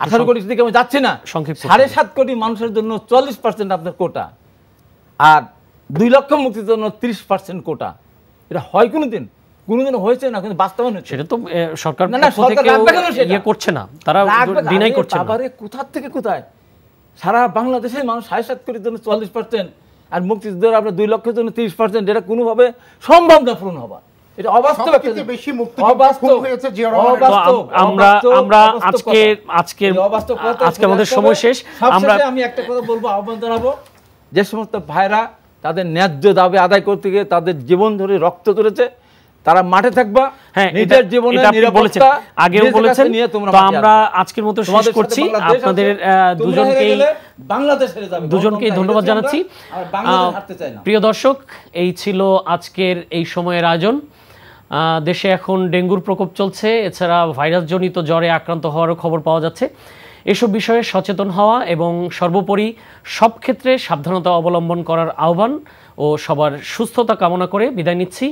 18 কোটি দিকে আমি যাচ্ছি না, সংক্ষিপ্ত 7.5 কোটি মানুষের জন্য 40% আপনার কোটা, আর 2 লক্ষ মুক্তির জন্য 30% কোটা। এটা হয় কোনোদিন? কোনোদিন হয়েছে না, কিন্তু বাস্তবায়ন হচ্ছে। সেটা তো সরকার না, না, পক্ষ সরকার থেকেও রাখবে কেন সেটা? ইয়ে করছে না, তারা ডিনাই করছে না। বাবারে, কোথা থেকে কোথায়? সারা বাংলাদেশের মানুষ 7.5 কোটির জন্য 40% আর মুক্তিযোদ্ধার আপনার 2 লক্ষের জন্য 30%, এটা কোনোভাবে সম্ভব না পূরণ হওয়া। এটা অবাস্তব একটা সবচেয়ে জিনিস। বেশি মুক্তিযোদ্ধা খুন হয়েছে জিয়া রহমানের। অবাস্তব, তো আমরা আজকে আমাদের সময় শেষ। আমরা আমি একটা কথা বলবো, আহ্বান জানাবো, যে সমস্ত ভাইরা তাদের ন্যায্য দাবি আদায় করতে গিয়ে তাদের জীবন ধরে রক্ত ধরেছে, তারা মাঠে থাকবা। হ্যাঁ, নিজের জীবনে এটা আপনি বলেছেন, আগেও বলেছেন। তো আমরা আজকের মতো শেষ করছি। আপনাদের দুজনকেই ধন্যবাদ জানাচ্ছি। প্রিয় দর্শক, এই ছিল আজকের এই সময়ের আয়োজন। দেশে এখন ডেঙ্গুর প্রকোপ চলছে, এছাড়া ভাইরাসজনিত জ্বরে আক্রান্ত হওয়ারও খবর পাওয়া যাচ্ছে। এসব বিষয়ে সচেতন হওয়া এবং সর্বোপরি সব ক্ষেত্রে সাবধানতা অবলম্বন করার আহ্বান ও সবার সুস্থতা কামনা করে বিদায় নিচ্ছি।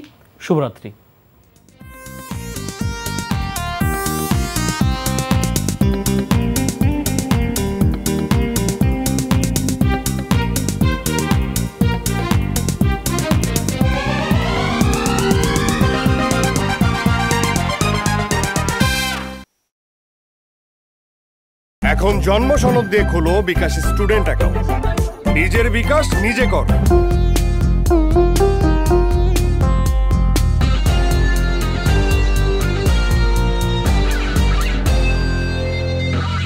শুভরাত্রি। এখন জন্ম সনদ দিয়ে খোলো বিকাশ স্টুডেন্ট অ্যাকাউন্ট। নিজের বিকাশ নিজে কর।